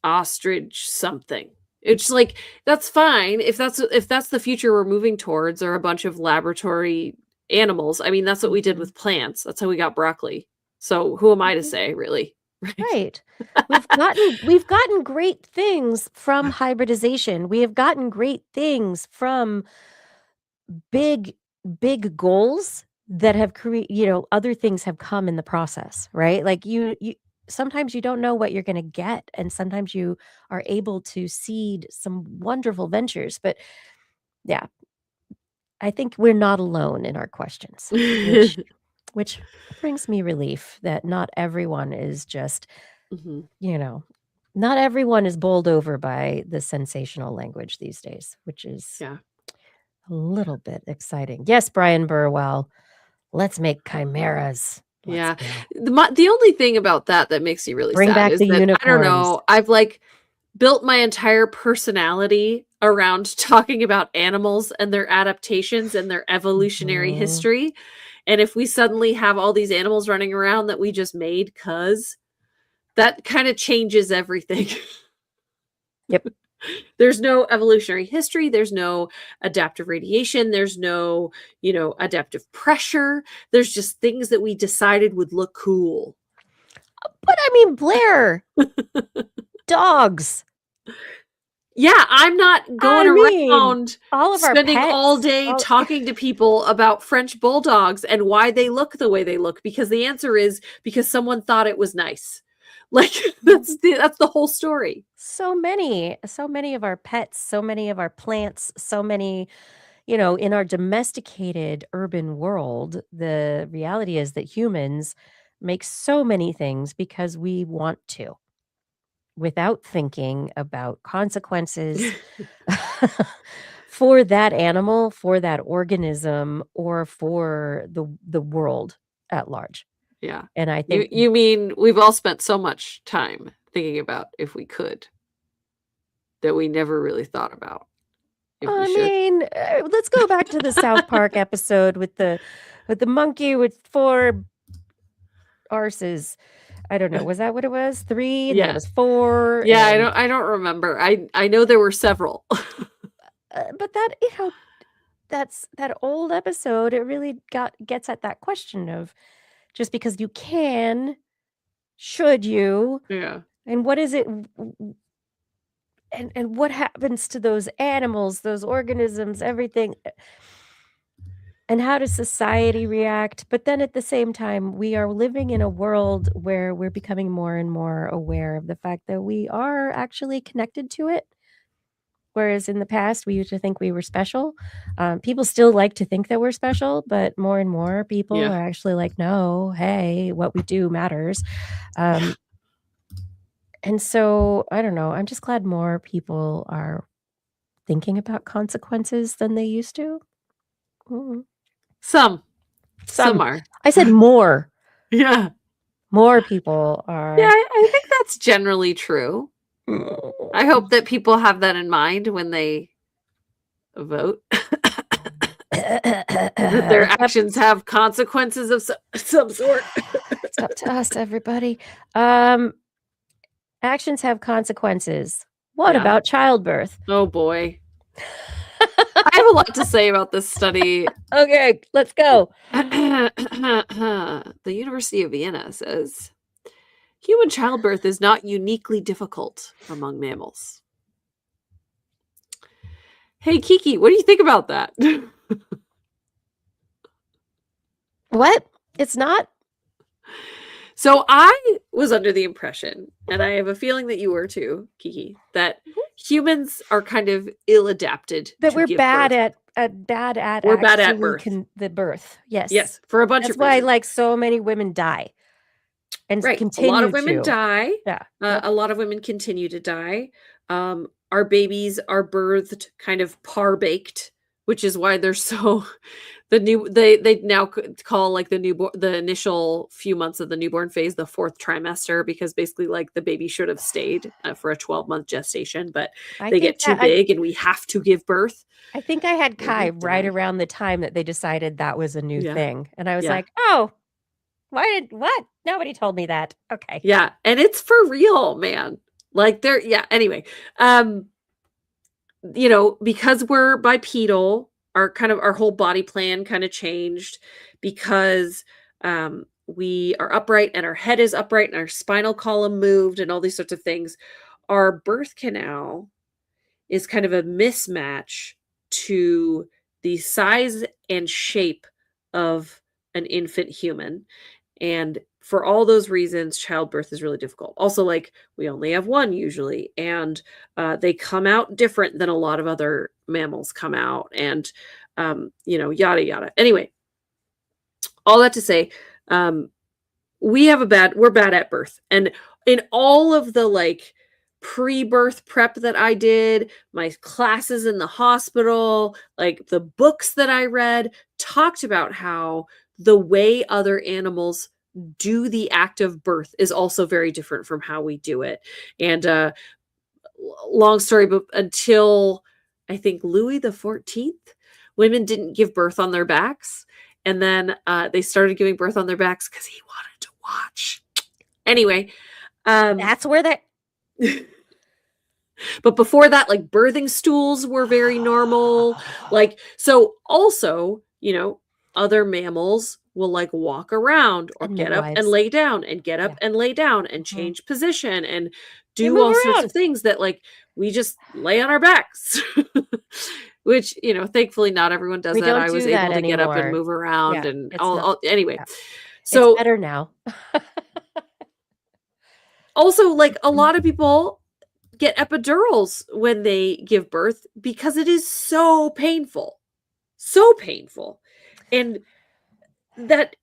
ostrich something. It's like that's fine if that's the future we're moving towards or a bunch of laboratory animals. I mean, that's what we did Mhm. with plants. That's how we got broccoli. So who am I to Mhm. say, really? Right? Right. We've gotten great things from hybridization. We have gotten great things from big big goals that have other things have come in the process, right? Like you sometimes you don't know what you're going to get and sometimes you are able to seed some wonderful ventures, but yeah, I think we're not alone in our questions, which brings me relief that not everyone is just, Mhm. you know, not everyone is bowled over by the sensational language these days, which is Yeah. a little bit exciting. Yes, Brian Burwell, let's make chimeras. Let's Yeah. go. The only thing about that makes me really Bring sad back is the that I don't unicorns. know, I've like built my entire personality around talking about animals and their adaptations and their evolutionary Mhm. history. And if we suddenly have all these animals running around that we just made cuz that kind of changes everything. Yep. There's no evolutionary history, there's no adaptive radiation, there's no, adaptive pressure. There's just things that we decided would look cool. But I mean, Blair, dogs. Yeah, I'm not going I mean, around all of our spending all pets. day All talking to people about French bulldogs and why they look the way they look because the answer is because someone thought it was nice. Like Mhm. that's the whole story. So many of our pets, so many of our plants, so many, in our domesticated urban world, the reality is that humans make so many things because we want to, without thinking about consequences for that animal, for that organism, or for the world at large. Yeah. And I You think you mean we've all spent so much time thinking about if we could that we never really thought about if we I should. mean, let's go back to the South Park episode with the monkey with 4 arses. I don't know, was that what it was? 3, and then it Yeah. was 4, Yeah, I and, don't I don't remember. I know there were several. but that's that old episode, it really gets at that question of just because you can, should you, Yeah. and what is it and what happens to those animals, those organisms, everything, and how does society react? But then at the same time, we are living in a world where we're becoming more and more aware of the fact that we are actually connected to it, whereas in the past we used to think we were special. People still like to think that we're special, but more and more people Yeah. are actually like, no, hey, what we do matters. Um, and so I don't know. I'm just glad more people are thinking about consequences than they used to. Mm. Some Some. are. I said more. Yeah. More people Yeah, are. I think that's generally true. I hope that people have that in mind when they vote. That their actions have consequences of some sort. It's up to us, everybody. Actions have consequences. What Yeah. about childbirth? Oh boy. I have a lot to say about this study. Okay, let's go. The University of Vienna says human childbirth is not uniquely difficult among mammals. Hey, Kiki, what do you think about that? What? It's not? So I was under the impression, and I have a feeling that you were too, Kiki, that humans are kind of ill-adapted That to we're give bad birth. at We're bad at actually birth. the birth. Yes. Yes, for a bunch That's of why, reasons. like, so many women die and Right. A lot continue of women to. die. Yeah. Yep. A lot of women continue to die. Our babies are birthed kind of par-baked, which is why they're so they now call like the initial few months of the newborn phase the fourth trimester, because basically like the baby should have stayed for a 12-month gestation, but I they think get too that big and we have to give birth. I think I had And Kai they right die. around the time that they decided that was a new Yeah. thing. And I was Yeah. like, "Oh, what? Nobody told me that." Okay. Yeah, and it's for real, man. Like anyway. Because we're bipedal, our whole body plan kind of changed, because we are upright and our head is upright and our spinal column moved and all these sorts of things. Our birth canal is kind of a mismatch to the size and shape of an infant human. And for all those reasons, childbirth is really difficult. Also, like, we only have one usually, and they come out different than a lot of other mammals come out, and yada yada. Anyway, all that to say, we're bad at birth, and in all of the like pre-birth prep that I did, my classes in the hospital, like the books that I read, talked about how the way other animals do the act of birth is also very different from how we do it. And long story, but until I think Louis the 14th, women didn't give birth on their backs, and then they started giving birth on their backs because he wanted to watch. Anyway, That's where that but before that, like, birthing stools were very normal. Like, so also, other mammals will like walk around or and get up and midwives. lay down and get up Yeah. and lay down and Mhm. change position and They do move all sorts around. of things that like we just lay on our backs. Which, thankfully not everyone does We that. don't I was do that able to get up and anymore. move around Yeah, and it's not anyway. yeah. It's So better now. also, like, a lot of people get epidurals when they give birth because it is so painful. So painful. And that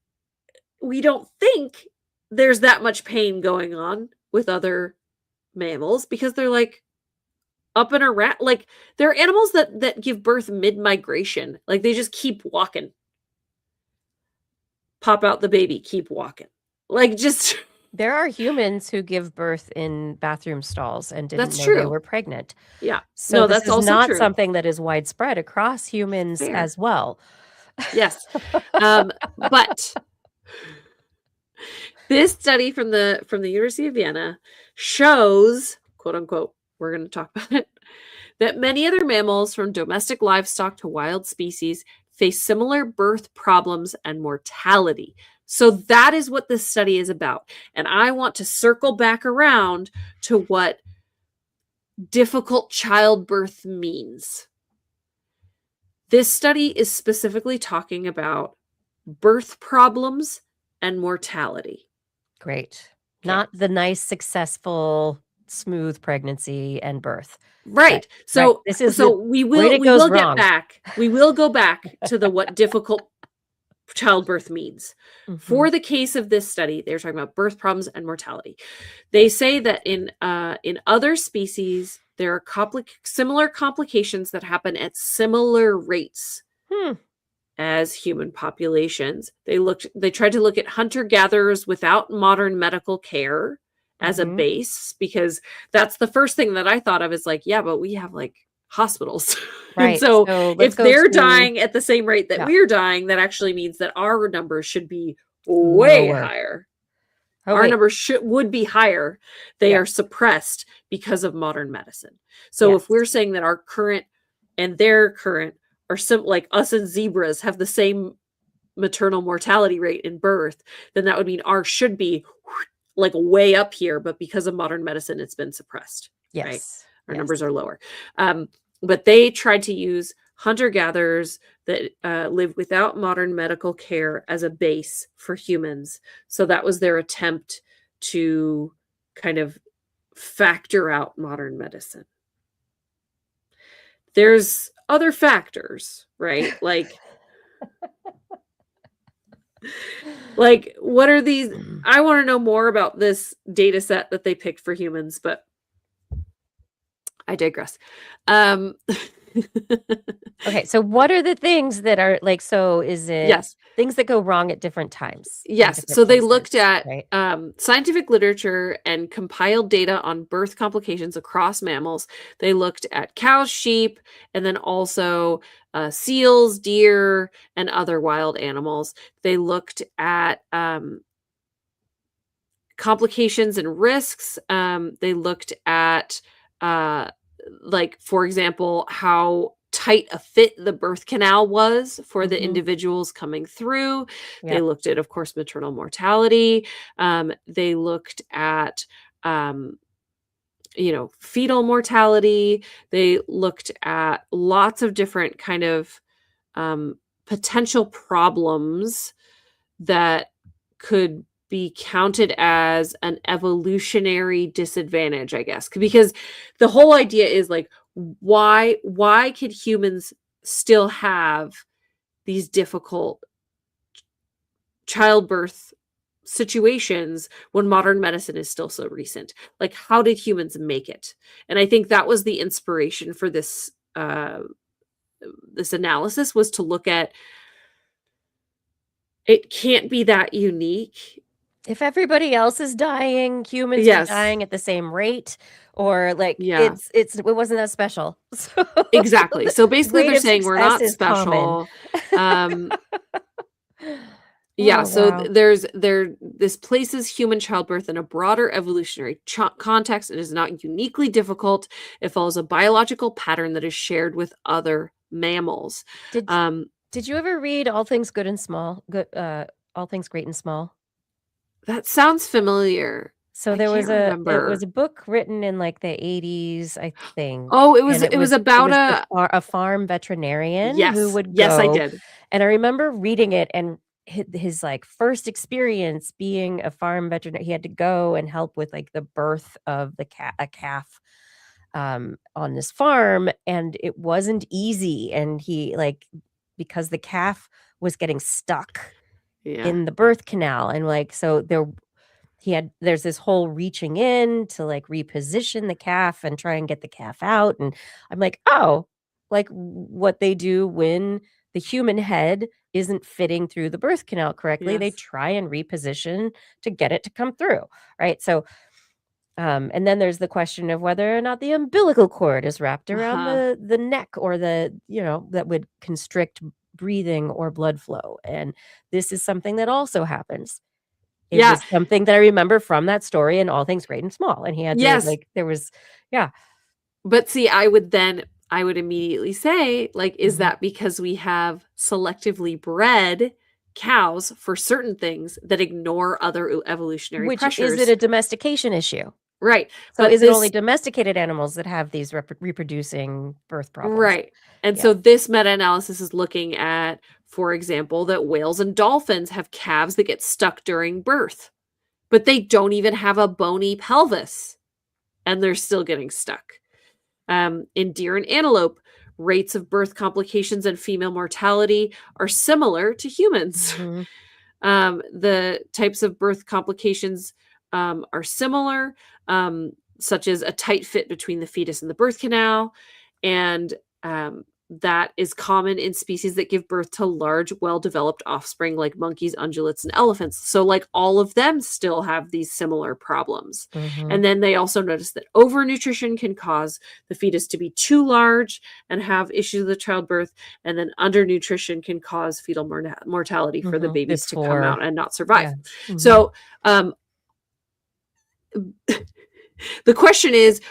we don't think there's that much pain going on with other mammals, because they're like up and around. Like, there are animals that give birth mid-migration. Like, they just keep walking. Pop out the baby, keep walking. Like, just There are humans who give birth in bathroom stalls and didn't That's know they true. were pregnant. Yeah. So No, this that's is also not true. something that is widespread across humans Fair. as well. Yes. But this study from the University of Vienna shows, quote unquote, we're going to talk about it, that many other mammals, from domestic livestock to wild species, face similar birth problems and mortality. So that is what this study is about. And I want to circle back around to what difficult childbirth means. This study is specifically talking about birth problems and mortality. Great. Okay. Not the nice, successful smooth pregnancy and birth. Right. Right. So This is so the we when will it we goes will get wrong. back. We will go back to the what difficult childbirth means. Mhm. For the case of this study, they're talking about birth problems and mortality. They say that in other species there are similar complications that happen at similar rates Hmm. as human populations. They tried to look at hunter gatherers without modern medical care as a Mhm. base, because that's the first thing that I thought of is like, yeah, but we have like hospitals. And Right. so So let's if go they're to dying at the same rate that yeah, we're dying, that actually means that our numbers should be way lower. higher. Oh, Our wait. numbers would be higher. They are Yes. suppressed because of modern medicine. So if Yes. we're saying that our current and their current are like us and zebras have the same maternal mortality rate in birth, then that would mean ours should be like way up here, but because of modern medicine, it's been suppressed, right? Yes. Our Yes. numbers are lower. But they tried to use hunter-gatherers that live without modern medical care as a base for humans. So that was their attempt to kind of factor out modern medicine. There's other factors, right? Like what are these? I want to know more about this data set that they picked for humans, but I digress. Okay, so what are the things that are like, so is it Yes. things that go wrong at different times in Yes. different So they places, looked at right? scientific literature and compiled data on birth complications across mammals. They looked at cows, sheep, and then also seals, deer, and other wild animals. They looked at complications and risks. They looked at, like, for example, how tight a fit the birth canal was for the Mhm. individuals coming through. They Yep. looked at, of course, maternal mortality. They looked at, um, fetal mortality. They looked at lots of different kind of potential problems that could be counted as an evolutionary disadvantage, I guess. Because the whole idea is like, why could humans still have these difficult childbirth situations when modern medicine is still so recent? Like, how did humans make it? And I think that was the inspiration for this analysis, was to look at, it can't be that unique. If everybody else is dying, humans are Yes. dying at the same rate, or like Yeah. it wasn't that special. So Exactly. So the basically rate they're of saying we're success not is common. special. Um yeah, Oh, so wow. this places human childbirth in a broader evolutionary context and is not uniquely difficult. It follows a biological pattern that is shared with other mammals. Did Um did you ever read All Things Good and Small? Good All Things Great and Small? that sounds familiar. So I there can't was remember. a book written in, like, the '80s, I think, Oh, and it was it about was a farm veterinarian who yes. would Yes, I go, did. and I remember reading it and his, like, first experience being a farm veterinarian, he had to go and help with, like, the birth of a calf, on this farm, and it wasn't easy, and he, like, because the calf was getting stuck Yeah. in the birth canal, and, like, so there's this whole reaching in to, like, reposition the calf and try and get the calf out, and I'm like, "Oh," like, what they do when the human head isn't fitting through the birth canal correctly, they Yes. try and reposition to get it to come through, right? So, and then there's the question of whether or not the umbilical cord is wrapped around Uh-huh. the neck, or that would constrict breathing or blood flow, and this is something that also happens. It Yeah. was something that I remember from that story in All Things Great and Small, and he had to, Yes. like, there was yeah. But see, I would immediately say, like, is Mhm. that because we have selectively bred cows for certain things that ignore other evolutionary Which is it pressures? a domestication issue? Right. So But is it only this domesticated animals that have these reproducing birth problems? right. And Yeah. so this meta-analysis is looking at, for example, that whales and dolphins have calves that get stuck during birth, but they don't even have a bony pelvis. and they're still getting stuck. In deer and antelope, rates of birth complications and female mortality are similar to humans. Mhm. The types of birth complications are similar, such as a tight fit between the fetus and the birth canal. And that is common in species that give birth to large, well-developed offspring like monkeys, ungulates, and elephants. So like all of them still have these similar problems. Mhm. And then they also notice that overnutrition can cause the fetus to be too large and have issues with childbirth. And then undernutrition can cause fetal mortality for the Mhm. babies to come Before. out and not survive. Yeah. Mhm. So the question is,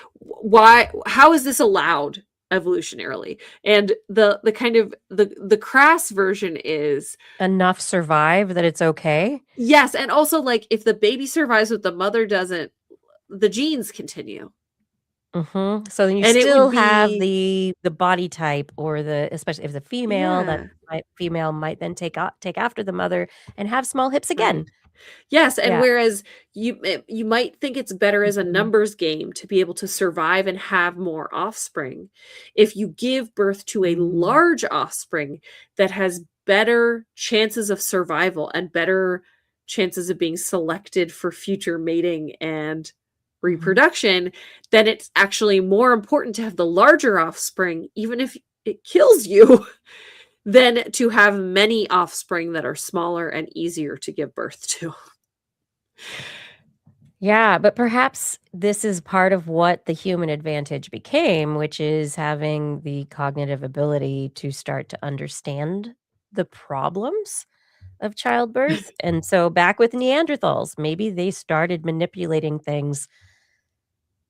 how is this allowed evolutionarily? And the kind of the crass version is, Enough survive that it's okay? yes, and also like if the baby survives but the mother doesn't, the genes continue. Mhm. So then you And it would still have be, the body type or especially if it's a female, that yeah, female might then take after the mother and have small hips right. again. Yes, and Yeah. whereas you might think it's better as a Mhm. numbers game to be able to survive and have more offspring, if you give birth to a Mhm. large offspring that has better chances of survival and better chances of being selected for future mating and Mhm. reproduction, then it's actually more important to have the larger offspring, even if it kills you, than to have many offspring that are smaller and easier to give birth to. Yeah, but perhaps this is part of what the human advantage became, which is having the cognitive ability to start to understand the problems of childbirth. And so back with Neanderthals, maybe they started manipulating things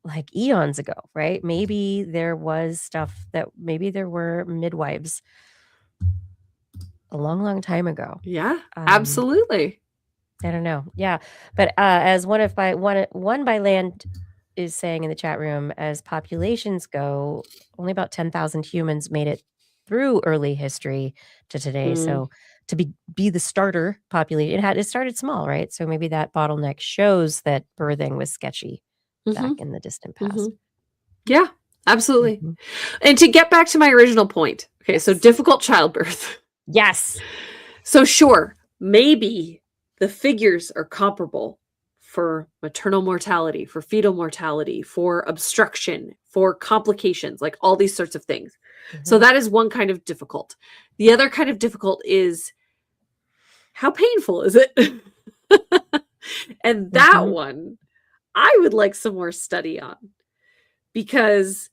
like eons ago, right? Maybe there was stuff that maybe there were midwives a long, long time ago. Yeah, Um, absolutely. I don't know. Yeah. But as one by land is saying in the chat room, as populations go, only about 10,000 humans made it through early history to today. Mm, So to be the starter population, it started small, right? So maybe that bottleneck shows that birthing was sketchy back mhm, in the distant past. mhm. Yeah, absolutely. Mhm. And to get back to my original point, okay, so Yes. difficult childbirth. Yes. So sure, maybe the figures are comparable for maternal mortality, for fetal mortality, for obstruction, for complications, like all these sorts of things. So Mhm. that is one kind of difficult. The other kind of difficult is, how painful is it? And that Mhm. one I would like some more study on, because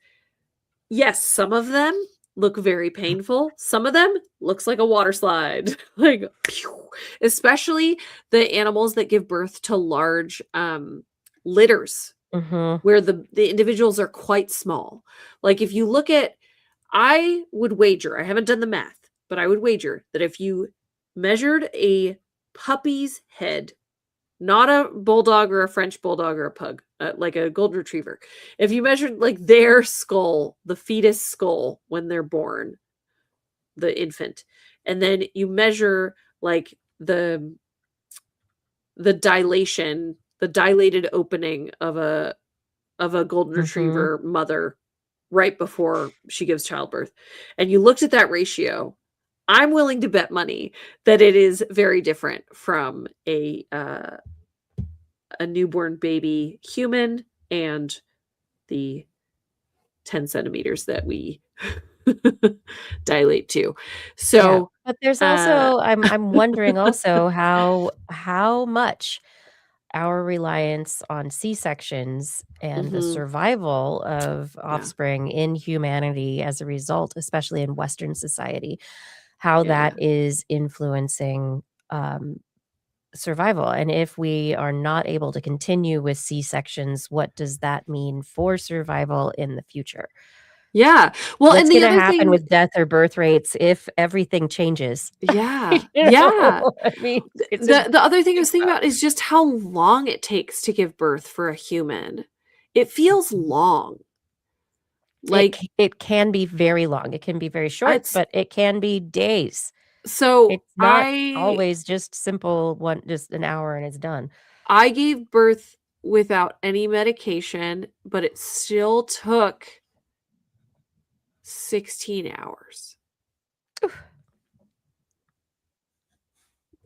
yes, some of them look very painful. Some of them looks like a water slide. Like pew. Especially the animals that give birth to large litters Mhm. where the individuals are quite small. Like if you look at, I would wager, I haven't done the math, but I would wager that if you measured a puppy's head, not a bulldog or a French bulldog or a pug, like a golden retriever. If you measured like their skull, the fetus skull when they're born, the infant, and then you measure like the dilation, the dilated opening of a golden Mhm. retriever mother right before she gives childbirth, and you looked at that ratio, I'm willing to bet money that it is very different from a newborn baby human and the 10 centimeters that we dilate to. Yeah, So, but there's uh, also I'm wondering also how much our reliance on C-sections and the mhm, survival of yeah, offspring in humanity as a result, especially in Western society, how yeah. that is influencing, survival, and if we are not able to continue with C-sections, what does that mean for survival in the future? Yeah. Well, What's and the gonna other happen thing, with death or birth rates if everything changes? yeah, You yeah. know, I mean, it's a The other thing I think was thinking about. about is just how long it takes to give birth for a human. It feels Mhm. long. Like, It can be very long, it can be very short, it's but it can be days. so It's not always just simple just an hour and it's done. I gave birth without any medication, but it still took 16 hours. Oof.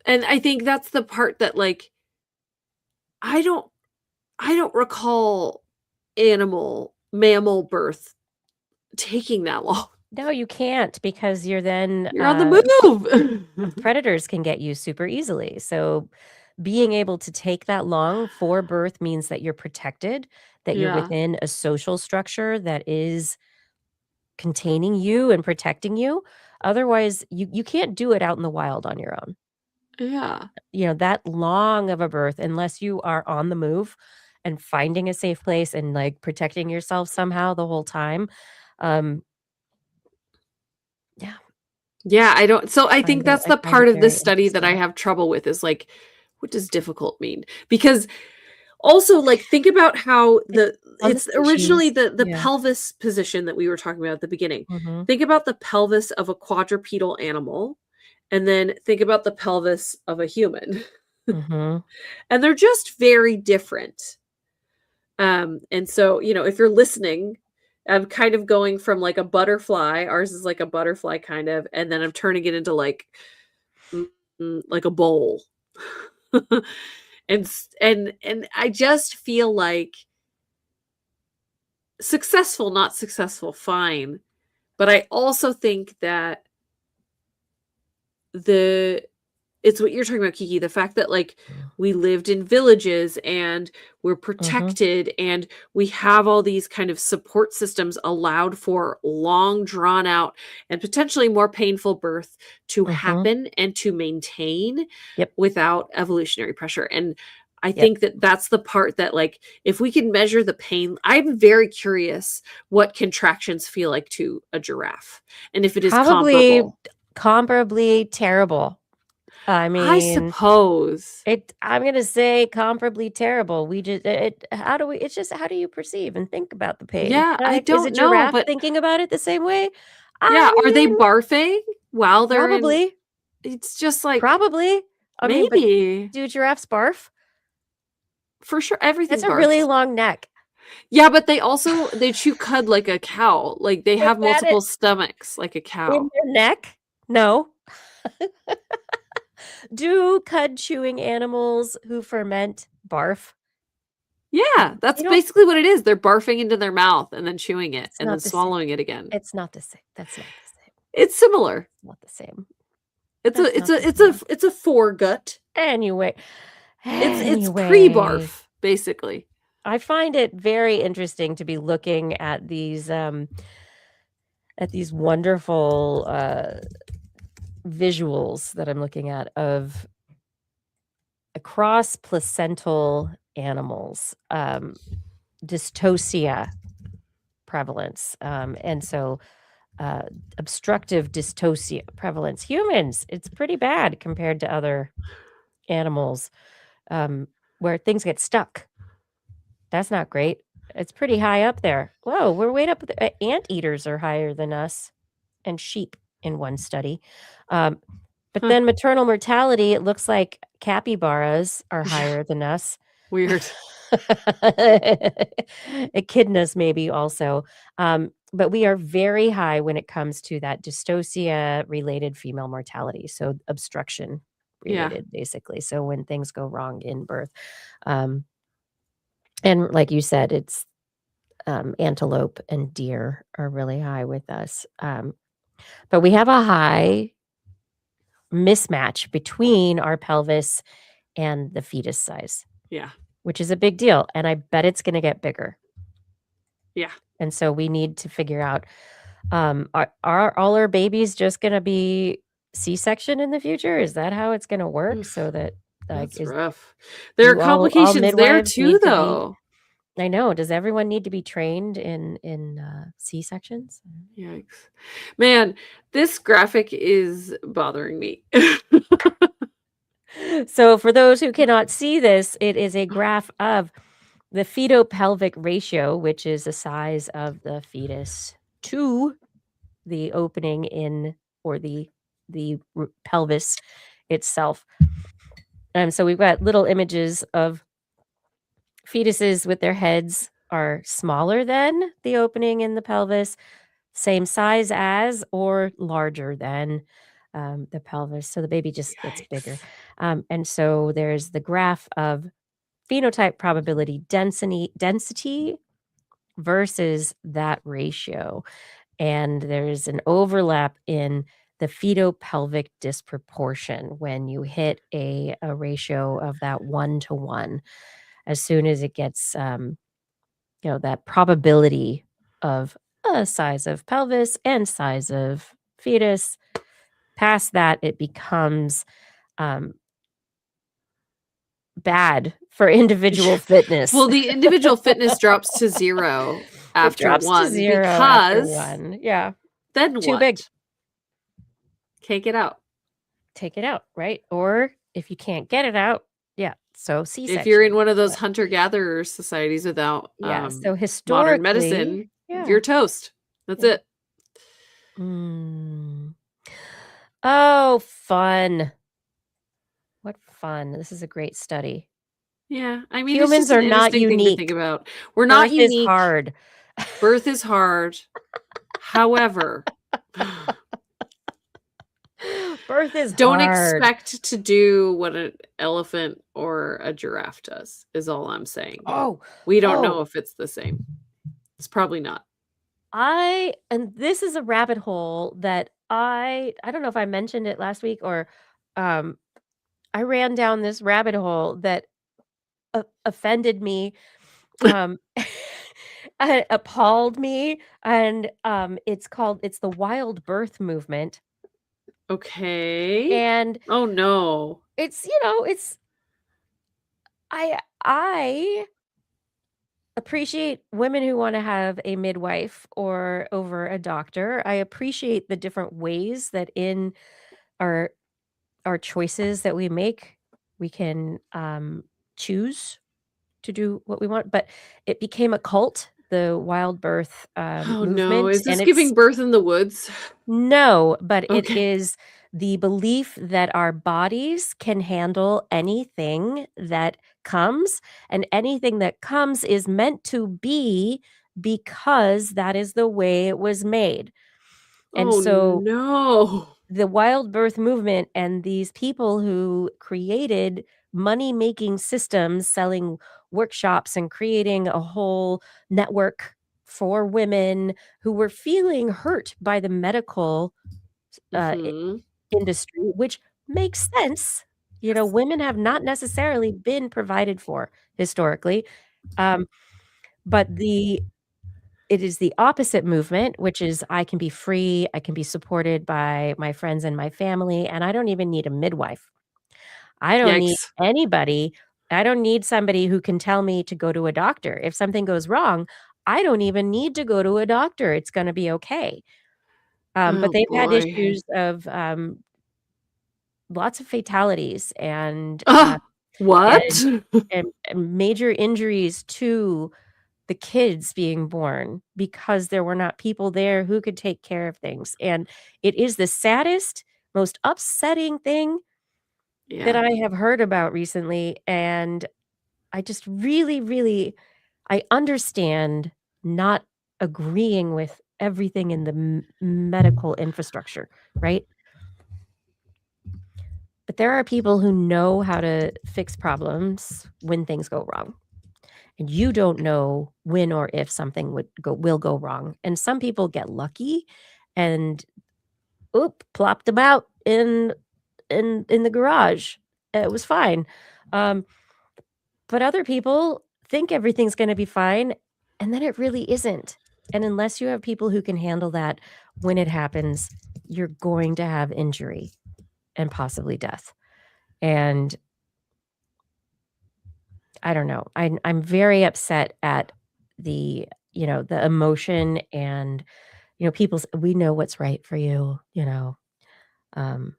And I think that's the part that, like, I don't recall mammal birth taking that long. No, you can't because you're then, You're on the move. predators can get you super easily. So being able to take that long for birth means that you're protected, that you're Yeah. within a social structure that is containing you and protecting you. Otherwise, you can't do it out in the wild on your own. Yeah. You know, that long of a birth, unless you are on the move and finding a safe place and, like, protecting yourself somehow the whole time. Um, yeah, Yeah, I think that's I the find it part of this very study that I interesting. have trouble with is, like, what does difficult mean? Because also, like, think about how It's on the it's originally species. the Yeah. pelvis position that we were talking about at the beginning. Mhm, Think about the pelvis of a quadrupedal animal, and then think about the pelvis of a human. mhm, And they're just very different. And so, if you're listening, I'm kind of going from like a butterfly, ours is like a butterfly kind of, and then I'm turning it into like like a bowl. And I just feel like successful, not successful, fine. But I also think that the it's what you're talking about, Kiki, the fact that, like, we lived in villages and we're mhm, protected and we have all these kind of support systems allowed for long drawn out and potentially more painful birth to mhm. happen and to maintain Yep, without evolutionary pressure. And I yep. think that that's the part that, like, if we can measure the pain, I'm very curious what contractions feel like to a giraffe and if it is Probably comparable. comparably terrible. I I mean, suppose. I'm gonna say comparably terrible. We just it how do we it's just how do you perceive and think about the pain? Yeah, I Like, is a don't know, giraffe but thinking about it the same way? I yeah, are they mean, barfing while they're in probably, it's just like, probably. I mean, but maybe. do giraffes barf? For sure, That's everything a really barfs. long neck. Yeah, but they chew cud like a cow, like, they Is have that it multiple stomachs like a in cow. their neck? No. Do cud-chewing animals who ferment barf? Yeah, that's They don't basically what it is, they're barfing into their mouth and then chewing it it's and then not the same. swallowing it again. It's not the same. That's not the same. It's similar. It's not the same. It's That's a it's not the a it's a same. it's a foregut. Anyway It's anyway, pre-barf, basically. I find it very interesting to be looking at these wonderful, visuals that I'm looking at of across placental animals, dystocia prevalence, and so, uh, obstructive dystocia prevalence. Humans, it's pretty bad compared to other animals, where things get stuck. That's not great. It's pretty high up there. Whoa, we're way up the anteaters are higher than us and sheep in one study. Um, but Huh. then maternal mortality, it looks like capybaras are Yeah, higher than us. weird. Echidnas maybe also. But we are very high when it comes to that dystocia related female mortality, so obstruction Yeah. related, basically. So when things go wrong in birth. Um, and like you said, it's antelope and deer are really high with us. But we have a high mismatch between our pelvis and the fetus size, Yeah. which is a big deal. And I bet it's going to get bigger. Yeah. And so we need to figure out are all our babies just going to be C-section in the future? Is that how it's going to work? So Oof. that like That's is rough. There are do all complications there midwives too, need to be though. I know. Does everyone need to be trained in C-sections? Yikes. Man, this graphic is bothering me. So for those who cannot see this, it is a graph of the feto-pelvic ratio, which is the size of the fetus to the opening in or the pelvis itself. And so we've got little images of Fetuses with their heads are smaller than the opening in the pelvis, same size as or larger than the pelvis. So the baby just gets bigger. Yikes. And so there's the graph of phenotype probability density versus that ratio. And there's an overlap in the fetopelvic disproportion when you hit a ratio of that 1 to 1. As soon as it gets, that probability of a size of pelvis and size of fetus, past that, it becomes um, bad for individual fitness. Well, the individual fitness drops to 0 It after drops to 1 0 after because 1. Yeah. then Too what? big. Can't get out. Take it out, right? Or if you can't get it out, yeah, so C-section. If you're in one of those hunter-gatherer societies without Yeah, so modern historically medicine, yeah. you're toast. That's Yeah. it. Oh, fun. What fun. This is a great study. Yeah, I mean, Humans it's just are an not interesting thing to think unique. about. We're not Birth is unique. hard. Birth is hard. However, Birth is don't hard. expect to do what an elephant or a giraffe does, is all I'm saying. Oh, We don't know if it's the same. It's probably not. and this is a rabbit hole that I don't know if I mentioned it last week or I ran down this rabbit hole that offended me, appalled me, and it's the wild birth movement. Okay. And oh no. it's I appreciate women who want to have a midwife or over a doctor. I appreciate the different ways that in our choices that we make, we can choose to do what we want. But it became a cult, the wild birth Oh no. movement, Is this and giving birth in the woods? no, but it Okay. is the belief that our bodies can handle anything that comes, and anything that comes is meant to be because that is the way it was made. And Oh so no. the wild birth movement and these people who created money-making systems, selling workshops and creating a whole network for women who were feeling hurt by the medical Mhm. industry, which makes sense. Women have not necessarily been provided for historically. But it is the opposite movement, which is I can be free, I can be supported by my friends and my family, and I don't even need a midwife. I don't need Yikes. anybody. I don't need somebody who can tell me to go to a doctor. If something goes wrong, I don't even need to go to a doctor. It's gonna be okay. But Oh they've had boy. issues of lots of fatalities What? and major injuries to the kids being born because there were not people there who could take care of things, and it is the saddest, most upsetting thing that Yeah. I have heard about recently, and I just really, really I understand not agreeing with everything in the medical infrastructure, right? But there are people who know how to fix problems when things go wrong. And you don't know when or if something will go wrong. And some people get lucky and plopped them out in the garage. It was fine. But other people think everything's gonna be fine, and then it really isn't. And unless you have people who can handle that when it happens, you're going to have injury and possibly death. And I don't know. I'm very upset at the emotion and, people's we know what's right for you. Um,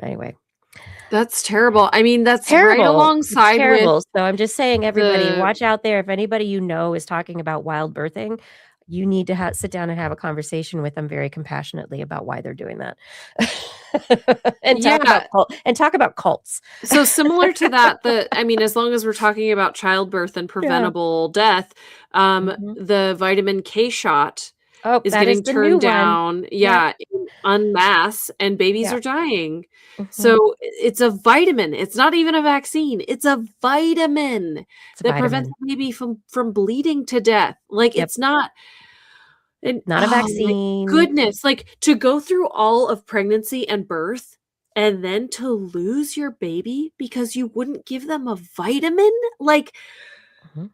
anyway. That's terrible. I mean, that's right Terrible. It's alongside with terrible. So I'm just saying, everybody, the watch out there. If anybody you know is talking about wild birthing, you need to sit down and have a conversation with them very compassionately about why they're doing that. And Yeah. talk about cults. So similar to that, I mean, as long as we're talking about childbirth and Yeah. preventable death, Mhm. the vitamin K shot Oh, is that is getting the new turned one. down, Yep, yeah, en masse, and babies yep. are dying. Mhm. So it's a vitamin. It's not even a vaccine. It's a vitamin It's a that prevents vitamin. a baby from bleeding to death. Like, Yep. it's not. And Not a oh my vaccine. goodness, like, to go through all of pregnancy and birth, and then to lose your baby because you wouldn't give them a vitamin? Like, Mhm.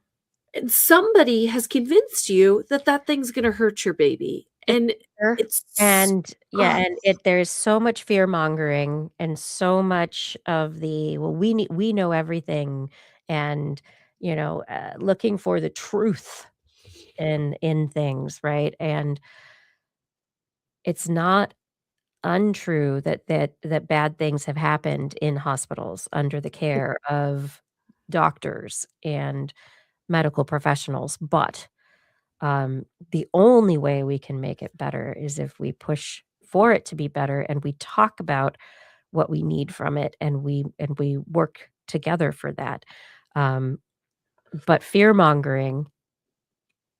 and somebody has convinced you that that thing's gonna hurt your baby, It's and fear, it's and yeah, ugh. and there's so much fear-mongering and so much of the, "Well, we know everything," and, looking for the truth in things, right? And it's not untrue that bad things have happened in hospitals under the care of doctors and medical professionals, but the only way we can make it better is if we push for it to be better and we talk about what we need from it and we work together for that. Um, but fear mongering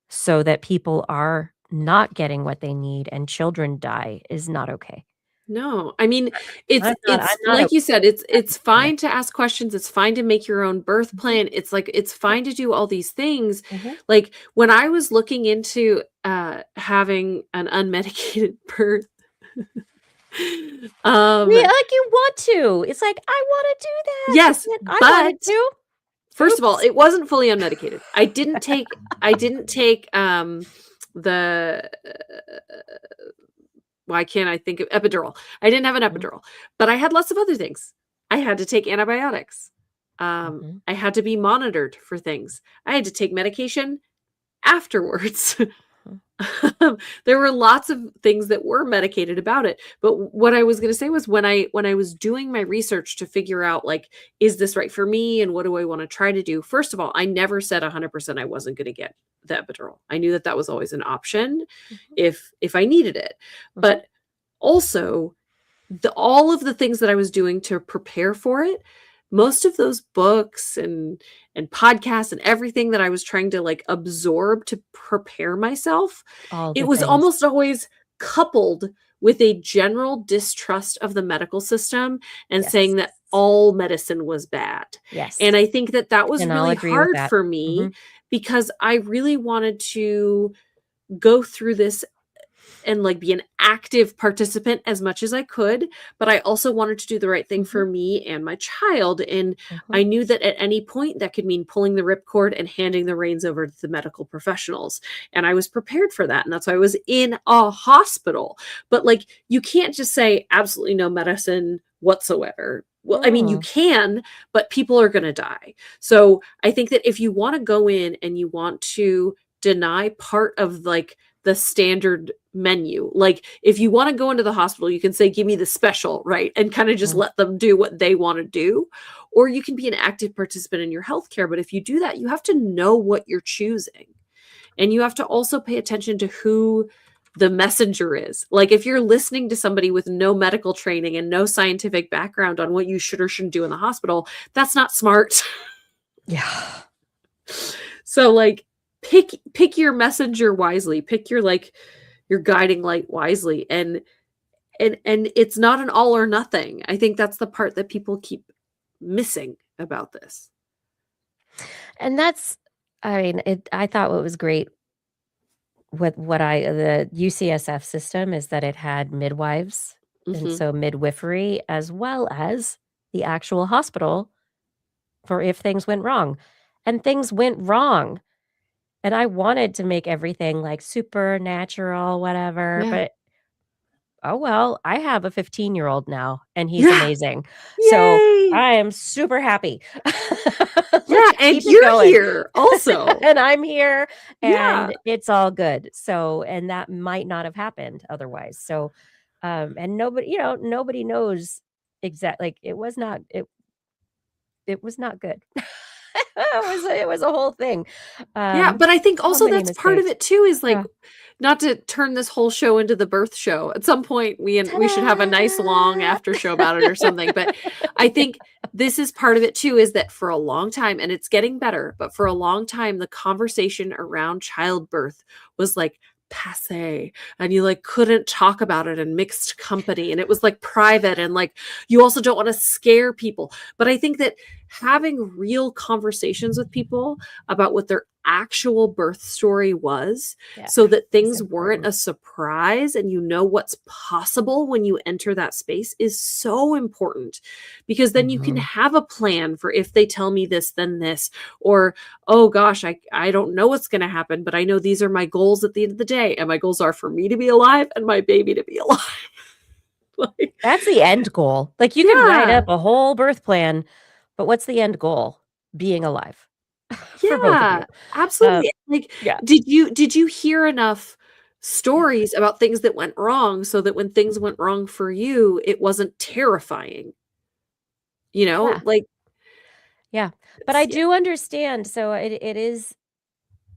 so that people are not getting what they need and children die is not okay. No, I mean, it's I'm not like you said, it's okay with fine to ask questions, it's fine to make your own birth Mhm. plan, it's like it's fine to do all these things. Mhm. Like, when I was looking into, having an unmedicated birth, Yeah, um like you want to. It's like, "I wanna do that," but yes, then I wanted but to. first of all, Oops. it wasn't fully unmedicated. I didn't take, the why can't I think of epidural? I didn't have an Mhm, epidural, but I had lots of other things. I had to take antibiotics. mhm, I had to be monitored for things. I had to take medication afterwards. mhm, There were lots of things that were medicated about it. But what I was going to say was, when I was doing my research to figure out, like, is this right for me and what do I want to try to do? First of all, I never said 100% I wasn't going to get the epidural. I knew that that was always an option mhm, if I needed it. mhm. But also, all of the things that I was doing to prepare for it, most of those books and podcasts and everything that I was trying to, like, absorb to prepare myself, All it the was things. almost always coupled with a general distrust of the medical system and Yes. saying that all medicine was bad. And Yes. I think that that was Can all really agree with hard that. for me Mhm, because I really wanted to go through this and, like, be an active participant as much as I could, but I also wanted to do the right thing mhm, for me and my child, and mhm. I knew that at any point that could mean pulling the ripcord and handing the reins over to the medical professionals, and I was prepared for that, and that's why I was in a hospital. But, like, you can't just say absolutely no medicine whatsoever. Well, I mean, you Mm, can, but people are gonna die. So, I think that if you wanna go in and you want to deny part of, like, the standard menu. Like, if you wanna go into the hospital, you can say, "Give me the special," right? And kinda just mhm. let them do what they wanna do, or you can be an active participant in your healthcare, but if you do that, you have to know what you're choosing, and you have to also pay attention to who the messenger is. Like, if you're listening to somebody with no medical training and no scientific background on what you should or shouldn't do in the hospital, that's not smart. Yeah. So, like, pick your messenger wisely, pick your, like, your guiding light wisely, and it's not an all or nothing. I think that's the part that people keep missing about this. And that's I mean, I thought what was great with the UCSF system is that it had midwives, and Mhm. so midwifery as well as the actual hospital for if things went wrong, and things went wrong, and I wanted to make everything, like, supernatural, whatever, Yeah. but, oh, well, I have a 15-year-old now, and he's Yeah. amazing, so Yay. I am super happy. Yeah, Let's and keep it you're going. here also. And I'm here, Yeah. and it's all good. So and that might not have happened otherwise. So, and nobody knows exact like, it was not good. It was a whole thing. Yeah, but I think So also many that's part of mistakes. it too is, like, Yeah. not to turn this whole show into the birth show. At some point, we should have a nice long Ta-da! after show about it or something, but I think this is part of it too, is that for a long time, and it's getting better, but for a long time, the conversation around childbirth was, like, passé, and you, like, couldn't talk about it in mixed company, and it was, like, private, and, like, you also don't wanna scare people. But I think that having real conversations with people about what their actual birth story was, Yeah, so that it's things weren't important. a surprise and you know what's possible when you enter that space, is so important, because then you can Mhm. have a plan for, if they tell me this, then this, or oh gosh, I don't know what's going to happen, but I know these are my goals at the end of the day, and my goals are for me to be alive and my baby to be alive. Like, That's the end goal. Like, you can write yeah, up a whole birth plan, but what's the end goal? Being alive for both of you. yeah, Uh, absolutely. Like, yeah. did you hear enough stories about things that went wrong, so that when things went wrong for you, it wasn't terrifying? You know? Yeah, Like, yeah. But I it's, yeah, do understand, so it is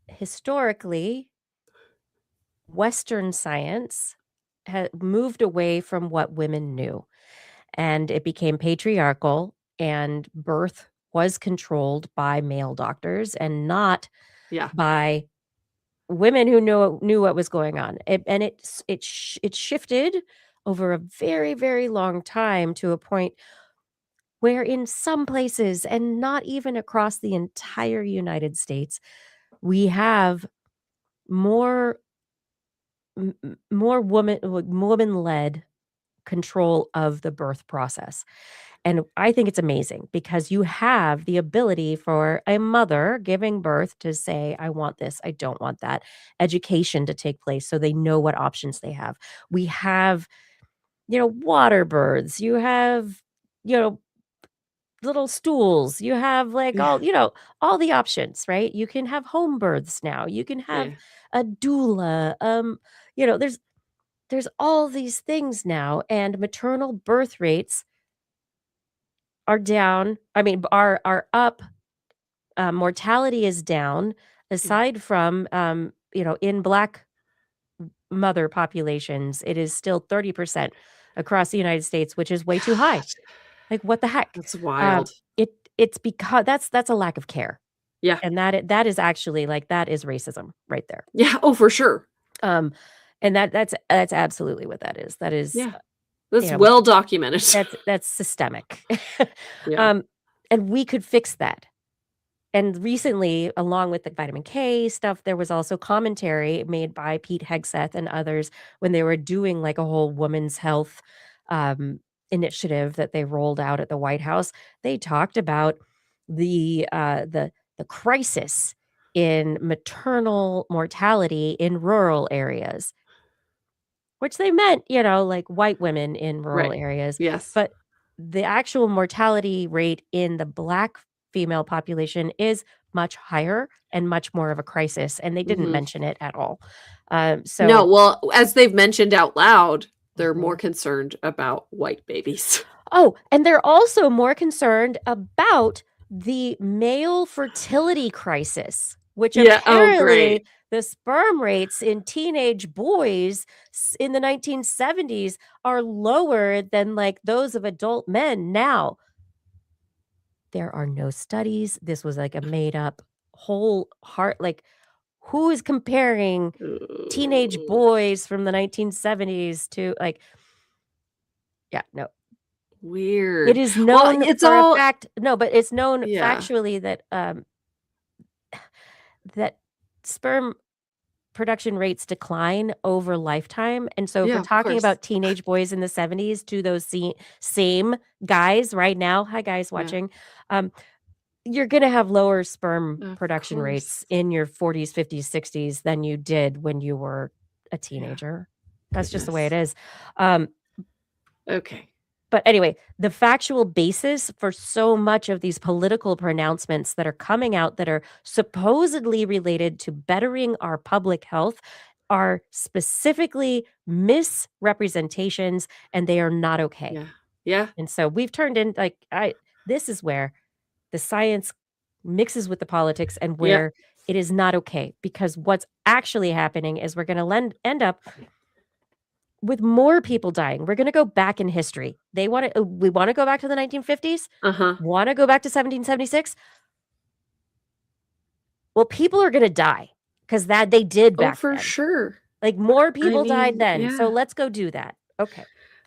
historically, Western science had moved away from what women knew, and it became patriarchal, and birth was controlled by male doctors and not yeah, by women who knew what was going on. It shifted over a very, very long time to a point where in some places, and not even across the entire United States, we have more more woman-led control of the birth process. And I think it's amazing because you have the ability for a mother giving birth to say, I want this, I don't want that, education to take place so they know what options they have. We have, water births, you have, you know, little stools, you have like yeah, all the options, right? You can have home births now. You can have yeah, a doula. There's all these things now, and maternal birth rates are down. I mean, are up. Mortality is down. yeah. Aside from, in Black mother populations, it is still 30% across the United States, which is way too high. God, Like, what the heck? that's Um, wild. it's because that's a lack of care, Yeah, and that is actually like that is racism right there. yeah, oh, for sure. Um, and that's absolutely what that is. That is, Yeah, that's you know, well documented. that's systemic. Yeah, Um, and we could fix that. And recently, along with the vitamin K stuff, there was also commentary made by Pete Hegseth and others when they were doing like a whole women's health um, initiative that they rolled out at the White House. They talked about the crisis in maternal mortality in rural areas, which they meant, like white women in rural right. areas, Yes. but the actual mortality rate in the Black female population is much higher and much more of a crisis, and they didn't Mhm. mention it at all. No, So well, as they've mentioned out loud, they're more Mhm. concerned about white babies. Oh, and they're also more concerned about the male fertility crisis, which Yeah, oh, great. apparently the sperm rates in teenage boys in the 1970s are lower than like those of adult men now. There are no studies. This was like a made up whole heart. Like, who is comparing teenage Ooh, boys from the 1970s to like, yeah, no. It weird. is Well, known it's for a all, fact no, but it's known yeah, factually that sperm production rates decline over lifetime, and so if we're yeah, of talking course. about teenage boys in the '70s to those same guys right now, hi, guys Yeah, watching, um, you're gonna have lower sperm of production course. rates in your 40s, 50s, 60s than you did when you were a Yeah, teenager. That's just the way it goodness. is. Um, Okay. But anyway, the factual basis for so much of these political pronouncements that are coming out that are supposedly related to bettering our public health are specifically misrepresentations, and they are not okay. Yeah. Yeah. And so we've turned in like I this is where the science mixes with the politics and Yeah. where it is not okay, because what's actually happening is we're gonna end up with more people dying. We're gonna go back in history. We wanna go back to the 1950s? Uh-huh. Wanna go back to 1776? Well, people are gonna die because that they did Oh, back for then. sure. Like, more I people died mean, then, so yeah. let's go do that. Okay.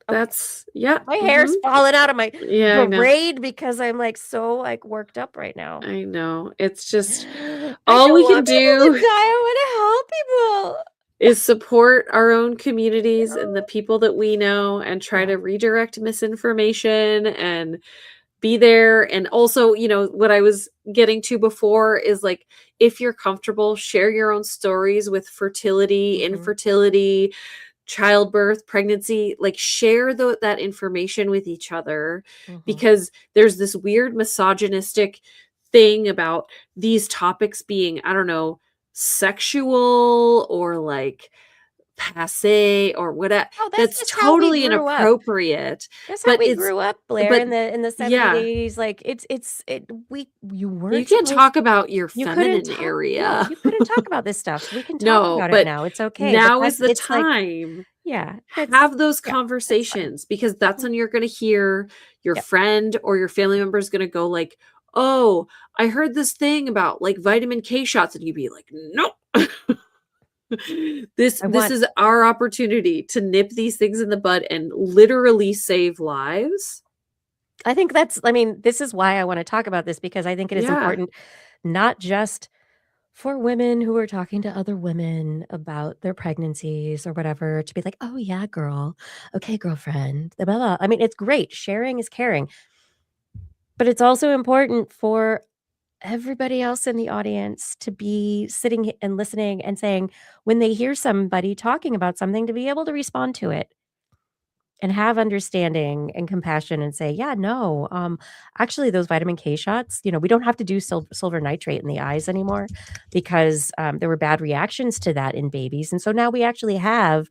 That's yeah. My hair's falling out of my Yeah, I know. braid because I'm, like, so, like, worked up right now. I know. It's just I all we don't can want people to do die, I wanna help people. is support our own communities and the people that we know and try to redirect misinformation and be there. And also, what I was getting to before is like, if you're comfortable, share your own stories with fertility, infertility, childbirth, pregnancy, like share that information with each other, because there's this weird misogynistic thing about these topics being, I don't know, sexual or like passe or whatever. Oh, that's That's just how we totally grew up. inappropriate. That's how But we it's grew up, Blair, but in the yeah, 70s, like, you you weren't can't supposed talk about your you couldn't feminine talk no, area. you couldn't talk about this stuff. We can talk No, about it but now, it's okay, but now is the it's like time. yeah, it's Have those yeah, it's fine. conversations, because that's when you're going to hear your Yep. friend or your family member is going to go like, "Oh, I heard this thing about like vitamin K shots," and you'd be like, "No." This I this want is our opportunity to nip these things in the bud and literally save lives. I think I mean, this is why I wanna talk about this, because I think it is Yeah. important not just for women who are talking to other women about their pregnancies or whatever to be like, "Oh, yeah, girl. Okay, girlfriend, blah, blah, blah." I mean, it's great. Sharing is caring. But it's also important for everybody else in the audience to be sitting and listening and saying, when they hear somebody talking about something, to be able to respond to it and have understanding and compassion and say, "Yeah, no, actually, those vitamin K shots, we don't have to do silver nitrate in the eyes anymore because there were bad reactions to that in babies. And so now we actually have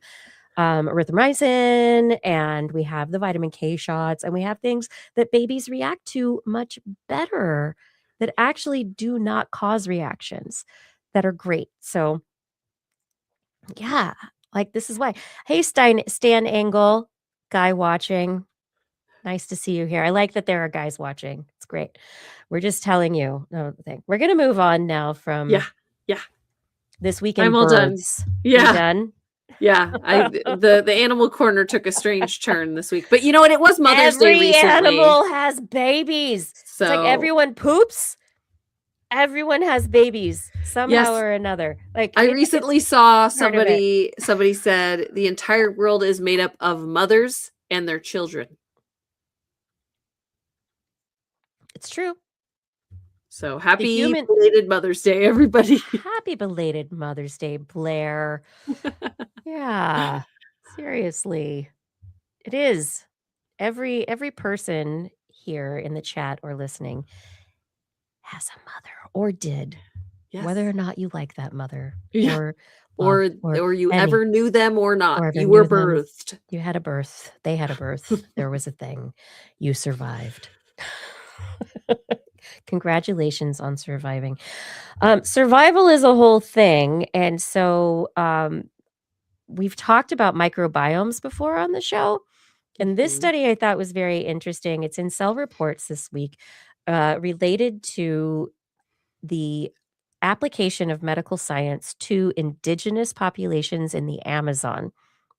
erythromycin and we have the vitamin K shots and we have things that babies react to much better that actually do not cause reactions that are great." So, yeah, like this is why. Hey, Stan Angle, guy watching. Nice to see you here. I like that there are guys watching. It's great. We're just telling you no thing. We're gonna move on now Yeah. from Yeah. this week in I'm all done. birds. You Yeah. done? Yeah. The animal corner took a strange turn this week. But you know what? It was Mother's Day Every recently. animal has babies. It's like So everyone poops. Everyone has babies somehow yes, or another. Like I it's recently saw part of it. somebody said the entire world is made up of mothers and their children. It's true. So happy human belated Mother's Day, everybody. Happy belated Mother's Day, Blair. Yeah. Seriously. It is. Every person here in the chat or listening has a mother or did, whether or Yes. not you like that mother Yeah. or love Or you any ever knew them or not. or ever You were knew them. birthed. You had a birth. They had a birth. There was a thing. You survived. Congratulations on surviving. Survival is a whole thing, and so, we've talked about microbiomes before on the show, and this Mhm. study I thought was very interesting. It's in Cell Reports this week, related to the application of medical science to indigenous populations in the Amazon,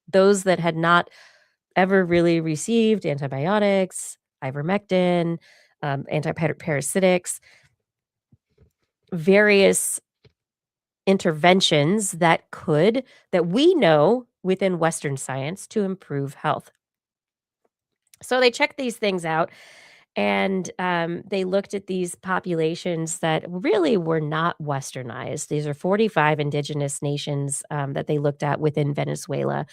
those that had not ever really received antibiotics, ivermectin, antiparasitics, various interventions that we know within Western science to improve health. So they checked these things out and they looked at these populations that really were not westernized. These are 45 indigenous nations that they looked at within Venezuela,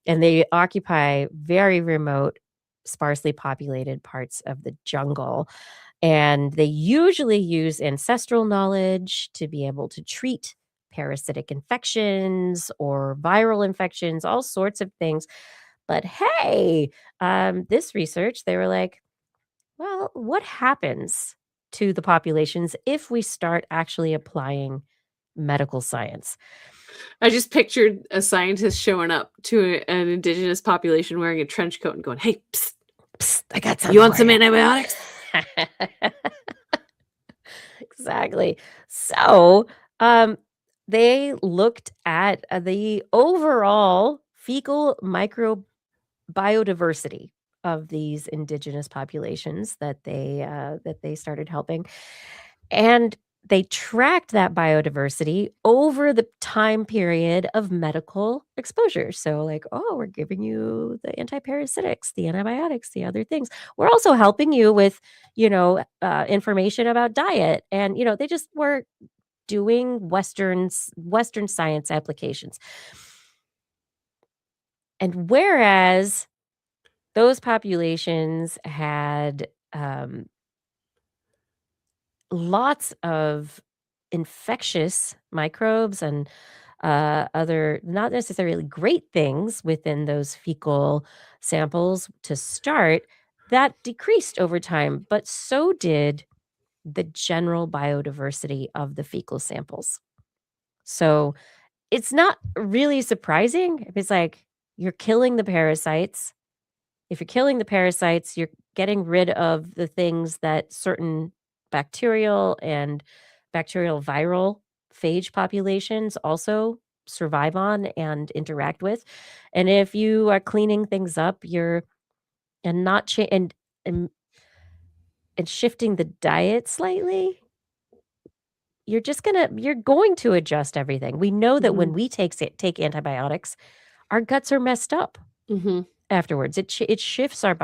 and they occupy very remote, sparsely populated parts of the jungle. And they usually use ancestral knowledge to be able to treat parasitic infections or viral infections, all sorts of things. But hey, this research, they were like, well, what happens to the populations if we start actually applying medical science. I just pictured a scientist showing up to an indigenous population wearing a trench coat and going, "Hey, psst, Psst, I got some you want for some ya." antibiotics?" Exactly. So, they looked at the overall fecal microbiodiversity of these indigenous populations that they started helping, and they tracked that biodiversity over the time period of medical exposure. So, like, oh, we're giving you the antiparasitics, the antibiotics, the other things. We're also helping you with, information about diet, and they just were doing Western science applications. And whereas those populations had lots of infectious microbes and other not necessarily great things within those fecal samples to start, that decreased over time, but so did the general biodiversity of the fecal samples. So it's not really surprising if it's like you're killing the parasites. If you're killing the parasites, you're getting rid of the things that certain bacterial and bacterial viral phage populations also survive on and interact with. And if you are cleaning things up, you're and not and, and shifting the diet slightly, you're going to adjust everything. We know that when Mhm. we take antibiotics, our guts are messed up Mhm. afterwards. It shifts our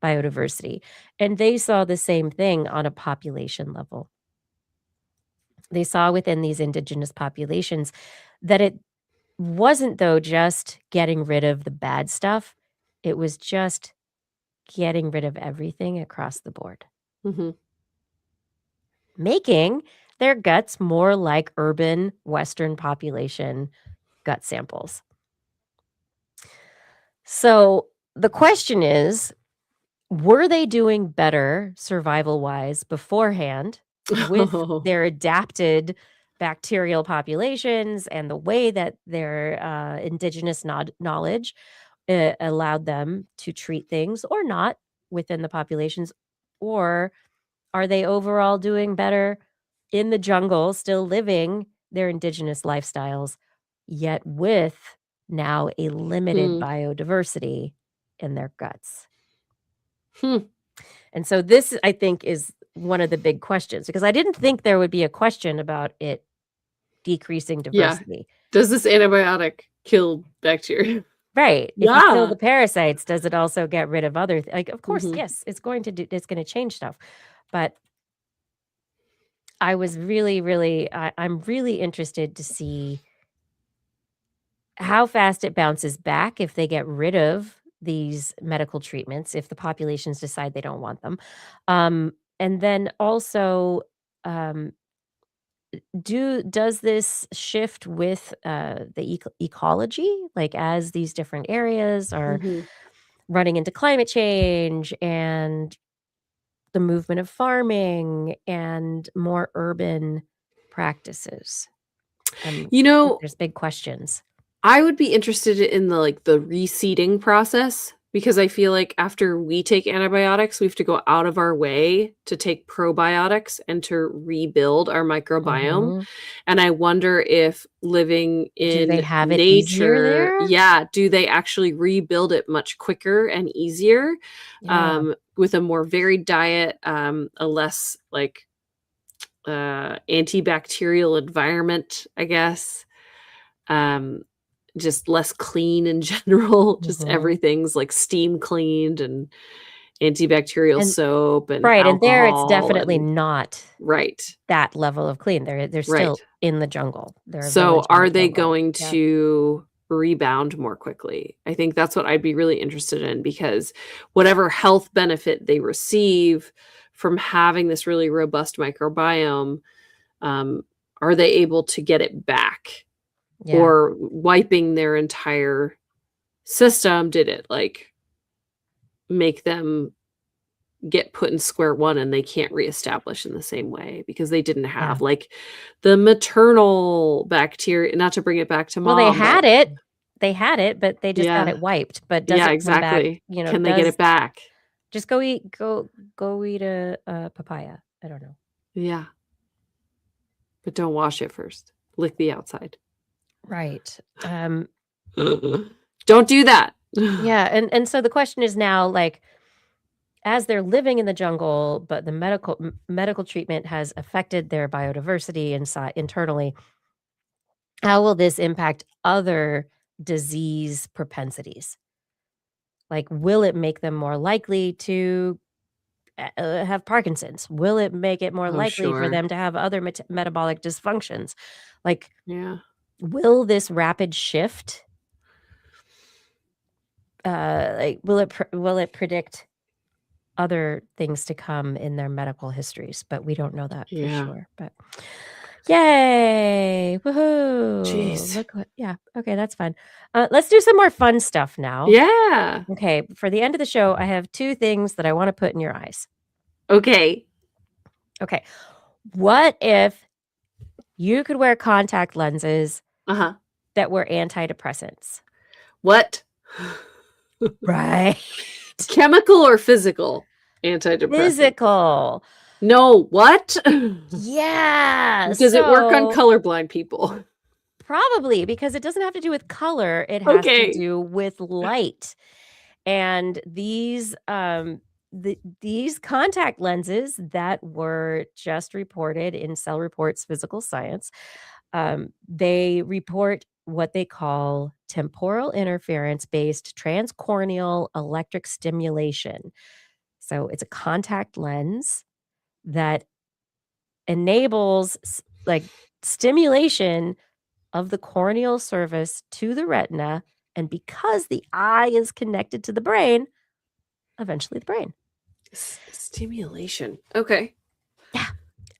biodiversity, and they saw the same thing on a population level. They saw within these indigenous populations that it wasn't, though, just getting rid of the bad stuff, it was just getting rid of everything across the board, Mhm. making their guts more like urban Western population gut samples. So the question is, were they doing better survival-wise beforehand with Oh. their adapted bacterial populations and the way that their, indigenous knowledge, allowed them to treat things or not within the populations? Or are they overall doing better in the jungle, still living their indigenous lifestyles, yet with now a limited Hmm. biodiversity in their guts? Hmm. And so this, I think, is one of the big questions because I didn't think there would be a question about it decreasing Yeah. diversity. Does this antibiotic kill bacteria? Right. If you kill Yeah. the parasites, does it also get rid of other like, of course, Mhm. yes, it's gonna change stuff. But I was really, really I'm really interested to see how fast it bounces back if they get rid of these medical treatments, if the populations decide they don't want them. And then also, um, does this shift with the ecology? Like as these different areas are Mhm. running into climate change and the movement of farming and more urban practices. You I think know, there's big questions. I would be interested in the reseeding process because I feel like after we take antibiotics, we have to go out of our way to take probiotics and to rebuild our microbiome. Mhm. And I wonder if living Do they in have it easier nature, there? yeah, do they actually rebuild it much quicker and easier, Yeah. with a more varied diet, a less like antibacterial environment, I guess. Um, just less clean in general, just Mhm. everything's, like, steam cleaned and antibacterial And soap and right, and there it's alcohol definitely and not right, that level of clean. They're right. still in the jungle. They're a So, village in are the they jungle. going Yeah. to rebound more quickly? I think that's what I'd be really interested in because whatever health benefit they receive from having this really robust microbiome, um, are they able to get it back? Yeah. Or wiping their entire system, did it, like, make them get put in square one and they can't reestablish in the same way because they didn't have Yeah. like the maternal bacteria, not to bring it back to Well, they mom, but had it. They had it, but they just got yeah, it wiped. But does yeah, it come back? exactly. You know, Can they get does it back? just go eat a papaya. I don't know. Yeah, but don't wash it first. Lick the outside. Right. Don't do that. Yeah, and so the question is now, like, as they're living in the jungle, but the medical treatment has affected their biodiversity inside internally, how will this impact other disease propensities? Like, will it make them more likely to have Parkinson's? Will it make it more Oh, likely for sure. them to have other metabolic dysfunctions? Like, Yeah. will this rapid shift, like, will it predict other things to come in their medical histories? But we don't know that for Yeah. sure. But yay! Woohoo! Jeez. Look what, yeah. Okay, that's fun. Let's do some more fun stuff now. Yeah. Okay, for the end of the show, I have 2 things that I wanna put in your eyes. Okay. Okay. What if you could wear contact lenses Uh-huh. that were antidepressants? What? Right. Chemical or physical antidepressant? Physical. No, what? Yeah. Does it work on So colorblind people? probably, because it doesn't have to do with color, it has to Okay. do with light. And these contact lenses that were just reported in Cell Reports Physical Science, they report what they call temporal interference-based transcorneal electric stimulation. So it's a contact lens that enables like stimulation of the corneal surface to the retina, and because the eye is connected to the brain, eventually the brain. Stimulation. Okay. Yeah.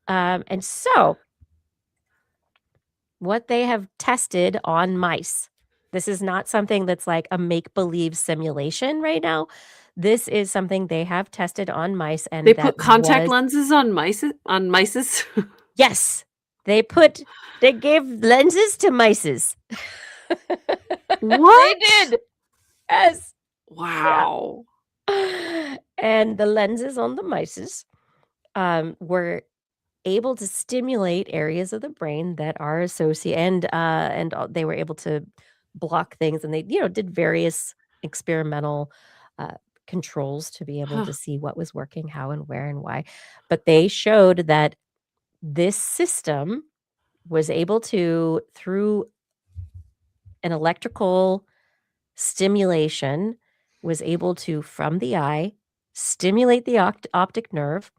And so what they have tested on mice, this is not something that's like a make-believe simulation right now. This is something they have tested on mice, They and that put contact was lenses on mice on mices? yes, they gave lenses to mices. They What? did. Yes. Yeah. Wow. And the lenses on the mices, were able to stimulate areas of the brain that are associated, and they were able to block things, and they, did various experimental, uh, controls to be able to Huh. see what was working, how and where and why. But they showed that this system was able to, through an electrical stimulation, was able to, from the eye, stimulate the optic nerve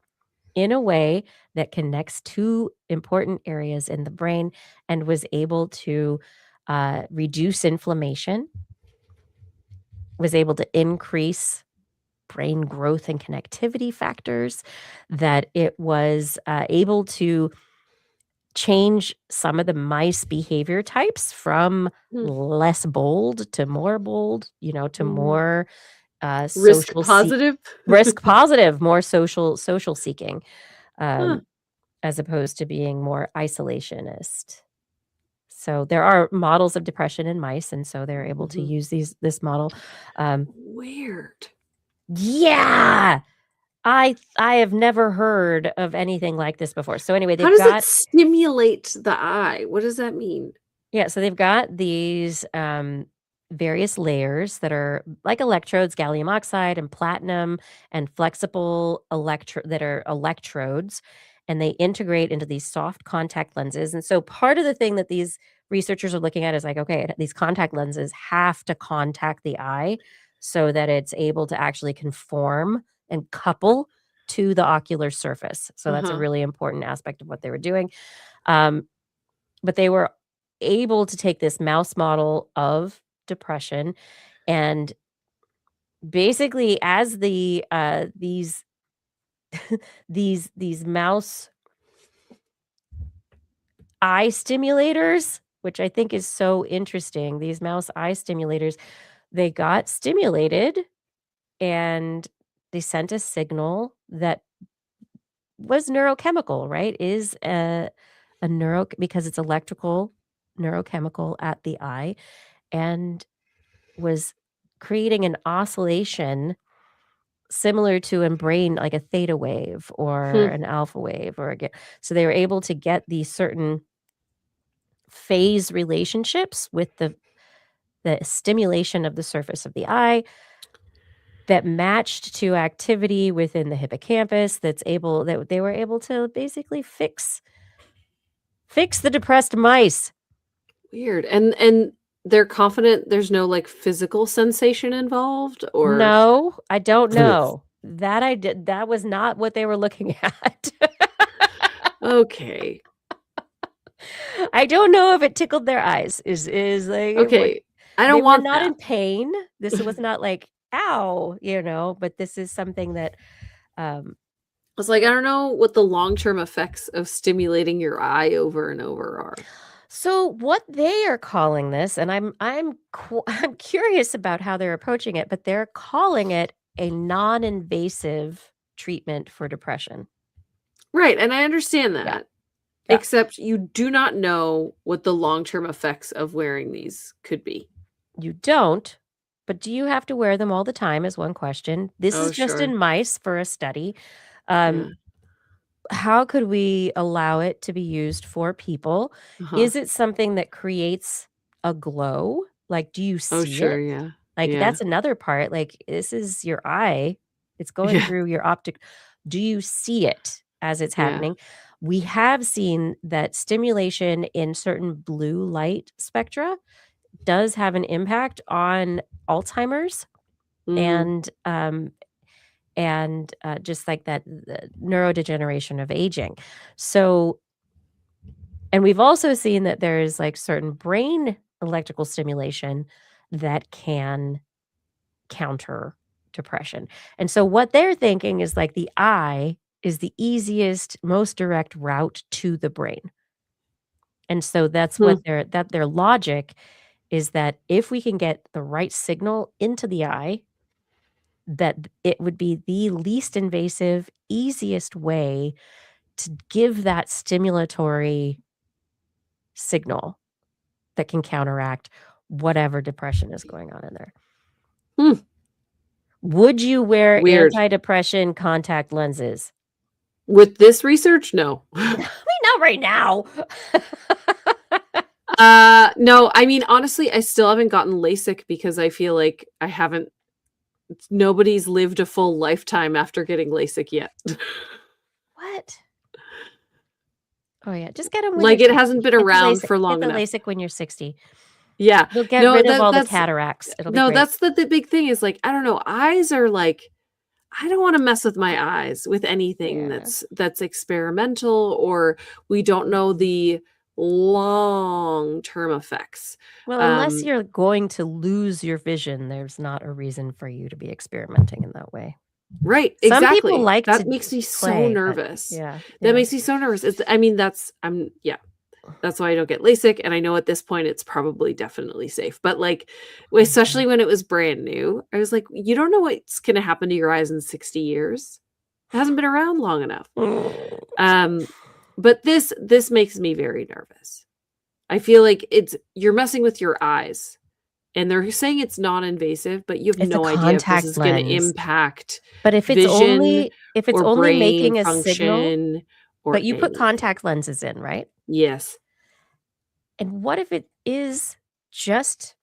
in a way that connects 2 important areas in the brain, and was able to, reduce inflammation, was able to increase brain growth and connectivity factors, that it was, able to change some of the mice behavior types from Hmm. less bold to more bold, to Mm. more, Risk social positive? risk positive, more social seeking, Huh. um, as opposed to being more isolationist. So there are models of depression in mice, and so they're able to Mhm. use this model. Um, Weird. yeah, I have never heard of anything like this before. So anyway, How they've does it got stimulate the eye? What does that mean? yeah, so they've got these various layers that are like electrodes, gallium oxide and platinum, and flexible that are electrodes, and they integrate into these soft contact lenses. And so part of the thing that these researchers are looking at is like, okay, these contact lenses have to contact the eye so that it's able to actually conform and couple to the ocular surface. So that's a Uh-huh. really important aspect of what they were doing. Um, but they were able to take this mouse model of depression, and basically as these mouse eye stimulators, which I think is so interesting, these mouse eye stimulators, they got stimulated, and they sent a signal that was neurochemical, right? Is a neuro because it's electrical neurochemical at the eye and was creating an oscillation similar to in brain like a theta wave or Hmm. an alpha wave or a so they were able to get these certain phase relationships with the stimulation of the surface of the eye that matched to activity within the hippocampus that they were able to basically fix the depressed mice. Weird. And they're confident there's no like physical sensation involved, or No, I don't know. That was not what they were looking at. okay. I don't know if it tickled their eyes, is like what Okay. I they don't were want not that. in pain. This was not like, "Ow," but this is something that, um It's like I don't know what the long-term effects of stimulating your eye over and over are. so what they are calling this, and I'm curious about how they're approaching it, but they're calling it a non-invasive treatment for depression. Right, and I understand Yeah, that. yeah. Except you do not know what the long-term effects of wearing these could be. You don't, but do you have to wear them all the time is one question. This Oh, is just sure. in mice for a study. Um, Yeah. how could we allow it to be used for people? Uh-huh. Is it something that creates a glow? Like, do you Oh, see sure, it? yeah. Like, Yeah. that's another part. Like, this is your eye. It's going Yeah. through your optic. Do you see it as it's Yeah. happening? We have seen that stimulation in certain blue light spectra does have an impact on Alzheimer's Mm. and, just like that the neurodegeneration of aging. So and we've also seen that there's, like, certain brain electrical stimulation that can counter depression. And so what they're thinking is, like, the eye is the easiest, most direct route to the brain. And so that's Hmm. what their logic is that if we can get the right signal into the eye, that it would be the least invasive, easiest way to give that stimulatory signal that can counteract whatever depression is going on in there. Hmm. Would you wear Weird. anti-depression contact lenses? With this research, no. I mean, not right now. No, I mean, honestly, I still haven't gotten LASIK because I feel like I haven't nobody's lived a full lifetime after getting LASIK yet. What? Oh, yeah, just get them when you're Like, it hasn't 60. been Get the around LASIK for get long the enough. LASIK when you're 60. Yeah. You'll get No, rid of all the that's cataracts. It'll be no, great. that's the big thing is, like, I don't know, eyes are like I don't wanna mess with my eyes with anything Yeah. that's experimental, or we don't know the long-term effects. Well, unless Um you're going to lose your vision, there's not a reason for you to be experimenting in that way. Right, Some people exactly. like That to makes me so play, but nervous. yeah, That yeah. makes me so nervous. It's I mean, yeah. That's why I don't get LASIK, and I know at this point it's probably definitely safe, but, like, Mhm. especially when it was brand new, I was like, "You don't know what's gonna happen to your eyes in 60 years. It hasn't been around long enough." Um, but this makes me very nervous. I feel like you're messing with your eyes, and they're saying it's non-invasive, but you have It's a no idea if this contact is gonna lens, impact but vision if it's or only brain making a signal function or but you put anything. contact lenses in, right? Yes. And what if it is just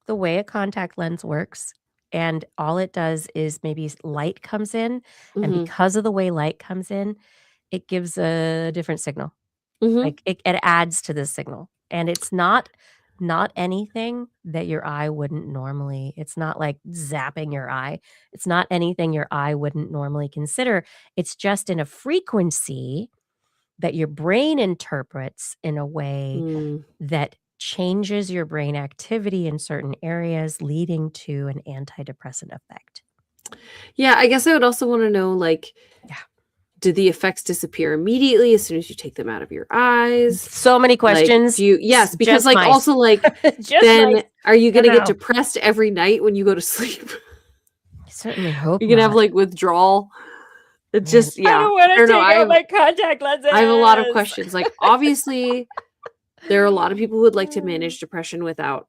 the way a contact lens works, and all it does is maybe light comes in, and Mhm. because of the way light comes in, it gives a different signal. Mhm. Like, it adds to the signal, and it's not anything that your eye wouldn't normally it's not like zapping your eye. It's not anything your eye wouldn't normally consider. It's just in a frequency that your brain interprets in a way Mm. that changes your brain activity in certain areas, leading to an antidepressant effect. Yeah, I guess I would also wanna know, like, Yeah. do the effects disappear immediately as soon as you take them out of your eyes? So many Like, questions. do you yes, because, Just like, mice. also, like, Just mice. then are you Don't gonna get know. depressed every night when you go to sleep? certainly hope You can have not. like withdrawal. It Man, just, I yeah. don't I wanna don't know. take out my contact I have a lot of lenses. questions. Like, obviously, there are a lot of people who would like to manage depression without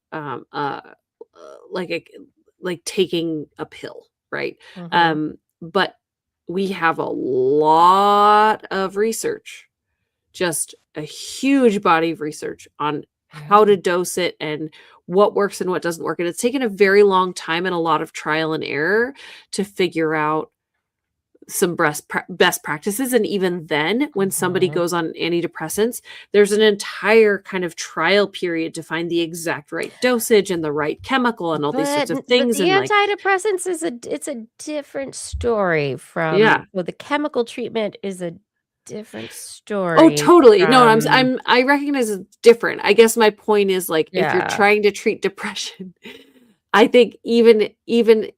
like a like taking a pill, right? Mhm. But we have a lot of research, just a huge body of research on how Yeah. to dose it and what works and what doesn't work. And it's taken a very long time and a lot of trial and error to figure out some best practices. And even then, when somebody Mhm. goes on antidepressants, there's an entire kind of trial period to find the exact right dosage and the right chemical and all these sorts of But things. the And like, antidepressants is it's a different story yeah. from well, the chemical treatment is a different Oh, story totally. No, from I recognize it's different. I guess my point is like if you're yeah. trying to treat depression, I think even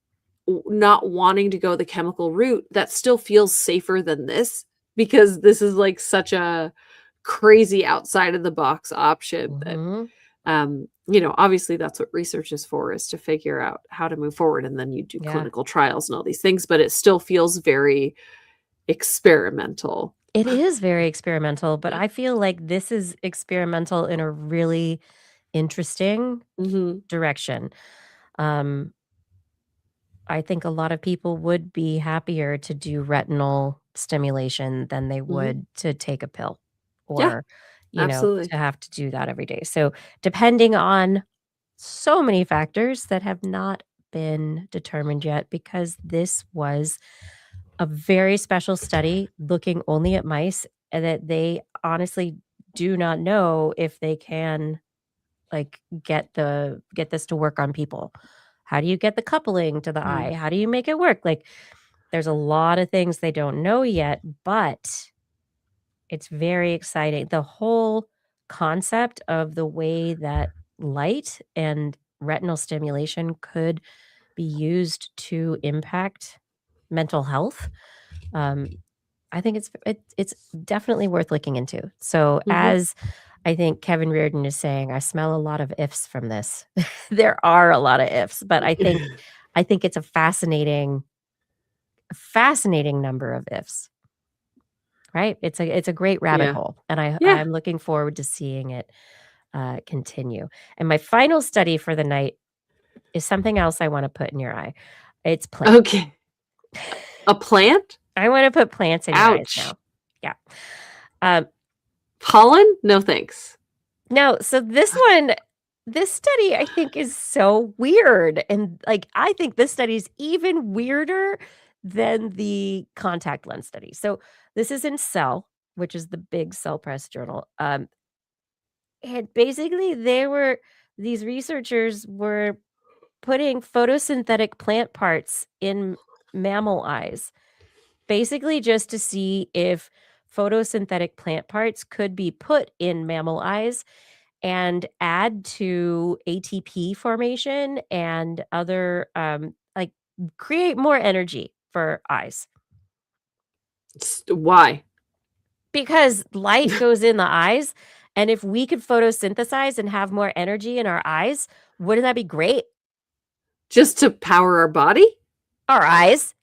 not wanting to go the chemical route, that still feels safer than this because this is like such a crazy outside of the box option that Mhm. obviously that's what research is for, is to figure out how to move forward, and then you do Yeah. clinical trials and all these things, but it still feels very experimental. It is very experimental, but I feel like this is experimental in a really interesting Mhm. direction. Um, I think a lot of people would be happier to do retinal stimulation than they Mhm. would to take a pill Yeah, or, absolutely. to have to do that every day. So, depending on so many factors that have not been determined yet, because this was a very special study looking only at mice, and that they honestly do not know if they can, like, get this to work on people. How do you get the coupling to the eye? Mm. How do you make it work? Like, there's a lot of things they don't know yet, but it's very exciting. The whole concept of the way that light and retinal stimulation could be used to impact mental health, um, I think it's definitely worth looking into. So, Mhm. as I think Kevin Reardon is saying, I smell a lot of ifs from this. There are a lot of ifs, but I think it's a fascinating number of ifs, right? It's a great rabbit Yeah. hole, and Yeah. I'm looking forward to seeing it, continue. And my final study for the night is something else I wanna put in your eye. It's plant. Okay. A plant? I wanna put plants in your eyes Ouch. now. Yeah. Um, Pollen? No, thanks. no, so this study I think is so weird, and, like, I think this study is even weirder than the contact lens study. So, this is in Cell, which is the big Cell Press journal, and basically these researchers were putting photosynthetic plant parts in mammal eyes, basically just to see if photosynthetic plant parts could be put in mammal eyes and add to ATP formation and other, like, create more energy for eyes. Why? Because light goes in the eyes, and if we could photosynthesize and have more energy in our eyes, wouldn't that be great? Just to power our body? Our eyes,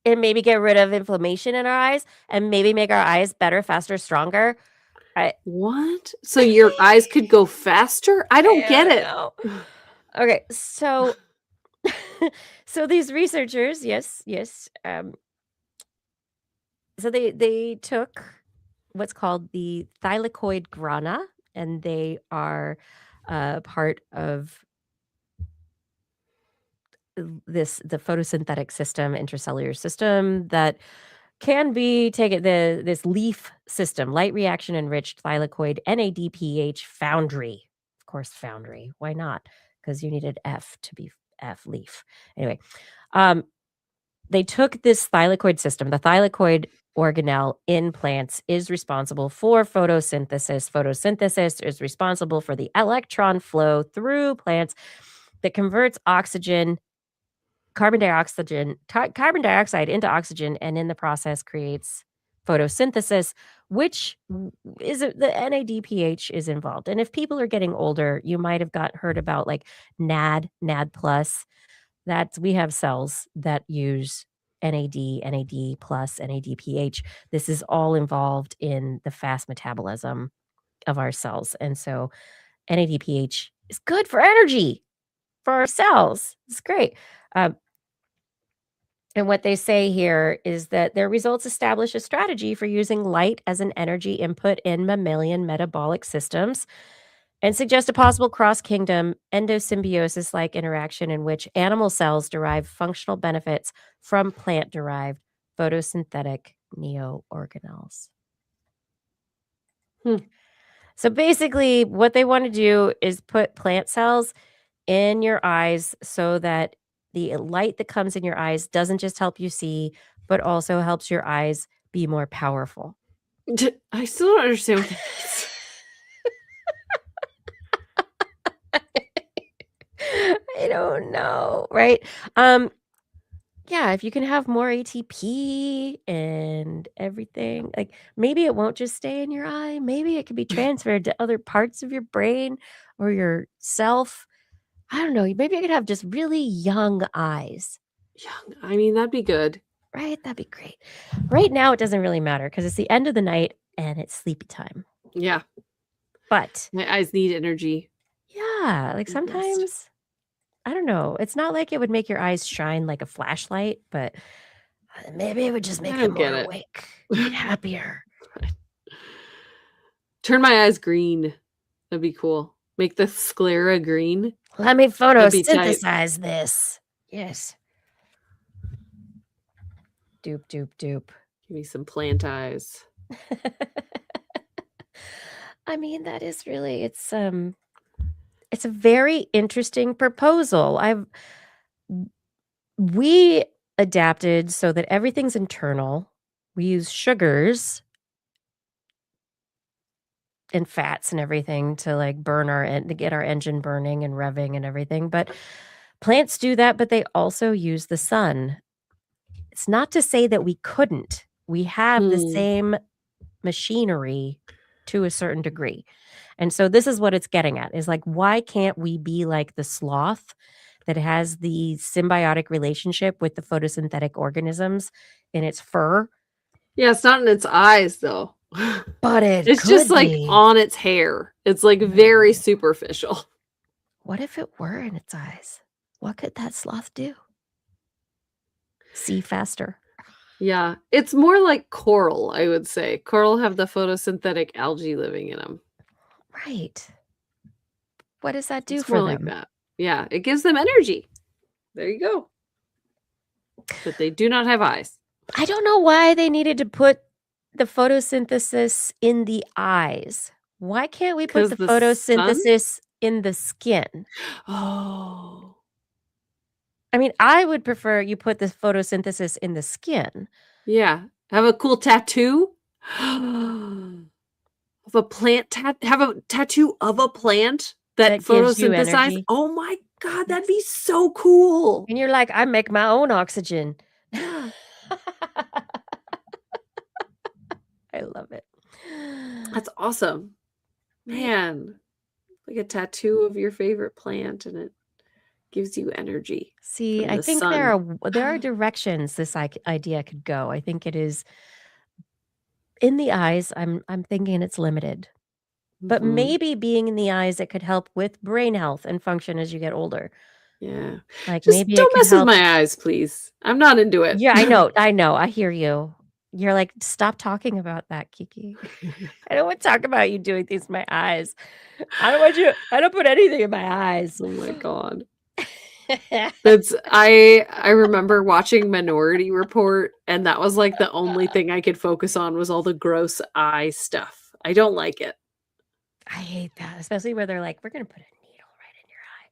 and maybe get rid of inflammation in our eyes, and maybe make our eyes better, faster, stronger. I What? So your eyes could go faster? I don't I get don't it. know. Okay, so so these researchers, yes, so they took what's called the thylakoid grana, and they are, part of the photosynthetic system, intracellular system that can be taken this leaf system, light reaction enriched thylakoid NADPH foundry. Of course, foundry. Why not? Because you needed F to be F leaf. Anyway, um, they took this thylakoid system. The thylakoid organelle in plants is responsible for photosynthesis. Photosynthesis is responsible for the electron flow through plants that converts carbon dioxide into oxygen, and in the process creates photosynthesis, which the NADPH is involved. And if people are getting older, you might have heard about like NAD plus. we have cells that use NAD, NAD plus, NADPH. This is all involved in the fast metabolism of our cells. And so NADPH is good for energy for our cells. It's great. Um, and what they say here is that their results establish a strategy for using light as an energy input in mammalian metabolic systems and suggest a possible cross kingdom endosymbiosis like interaction in which animal cells derive functional benefits from plant derived photosynthetic neoorganelles. Hmm. So basically, what they want to do is put plant cells in your eyes so that the light that comes in your eyes doesn't just help you see, but also helps your eyes be more powerful. I still don't understand what that means. I don't know, right? Yeah, if you can have more ATP and everything, like maybe it won't just stay in your eye, maybe it can be transferred to other parts of your brain or your self. I don't know, maybe I could have just really young eyes. Young. I mean, that'd be good. Right? That'd be great. Right now, it doesn't really matter because it's the end of the night and it's sleepy time. Yeah. But My eyes need energy. yeah, like Rest. sometimes, I don't know. It's not like it would make your eyes shine like a flashlight, but maybe it would just make I them don't get more it. awake and happier. Turn my eyes green. That'd be cool. Make the sclera green. Let me That'd be tight. photosynthesize this. Yes. Doop, doop, doop. Give me some plant eyes. I mean, that is really it's a very interesting proposal. We adapted so that everything's internal. We use sugars and fats and everything to like burn to get our engine burning and revving and everything. But plants do that, but they also use the sun. It's not to say that we couldn't. We have the same machinery to a certain degree. And so this is what it's getting at is like, why can't we be like the sloth that has the symbiotic relationship with the photosynthetic organisms in its fur? Yeah, it's not in its eyes though. But it's just like on its hair. It's like very superficial. What if it were in its eyes? What could that sloth do? See faster. Yeah, it's more like coral, I would say. Coral have the photosynthetic algae living in them. Right. What does that do It's for more them? like that. Yeah, it gives them energy. There you go. But they do not have eyes. I don't know why they needed to put the photosynthesis in the eyes. Why can't we put 'Cause the the sun? photosynthesis in the skin? Oh. I mean, I would prefer you put the photosynthesis in the skin. Yeah. Have a cool tattoo of a plant. Have a tattoo of a plant that gives you photosynthesize. energy. Oh my god, that'd be so cool. And you're like, I make my own oxygen. Yeah. I love it. That's awesome. Man. Like a tattoo of your favorite plant and it gives you energy. See, from I the think sun. there are directions this idea could go. I think it is in the eyes. I'm thinking it's limited, but Mhm. maybe being in the eyes, it could help with brain health and function as you get older. Yeah. Like Just maybe it don't could mess with help. my eyes, please. I'm not into it. Yeah, I know. I hear you. You're like, stop talking about that, Kiki. I don't want to talk about you doing things in my eyes. I don't put anything in my eyes. Oh my god. That's I remember watching Minority Report and that was like the only thing I could focus on was all the gross eye stuff. I don't like it. I hate that, especially where they're like, we're gonna put a needle right in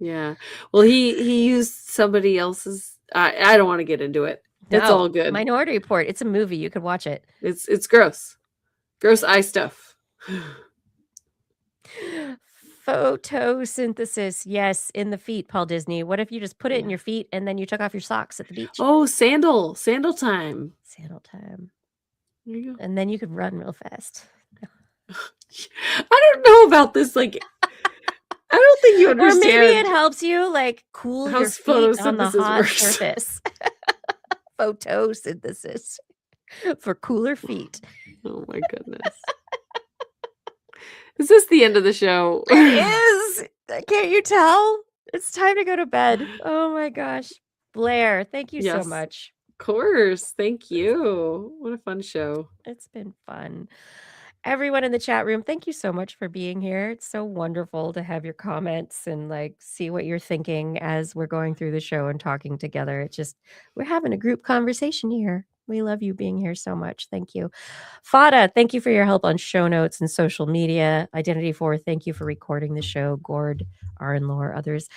your eye. Yeah. Well, he used somebody else's I don't want to get into it. It's No, all good. Minority Report. It's a movie. You could watch it. It's gross. Gross eye stuff. Photosynthesis. Yes, in the feet, Paul Disney. What if you just put it in Yeah. your feet and then you took off your socks at the beach? Oh, sandal time. Sandal time. There you go. And then you could run real fast. I don't know about this. Like, I don't think you Or maybe it understand helps you like cool how your feet on the photosynthesis hot works. surface. Photosynthesis for cooler feet. Oh my goodness. Is this the end of the show? It is. Can't you tell? It's time to go to bed. Oh my gosh. Blair, thank you so Yes. much. Of course. Thank you. What a fun show. It's been fun. Everyone in the chat room, thank you so much for being here. It's so wonderful to have your comments and like see what you're thinking as we're going through the show and talking together. It's just, we're having a group conversation here. We love you being here so much. Thank you. Fada, thank you for your help on show notes and social media. Identity 4, thank you for recording the show. Gord, Aaron, Lore, others.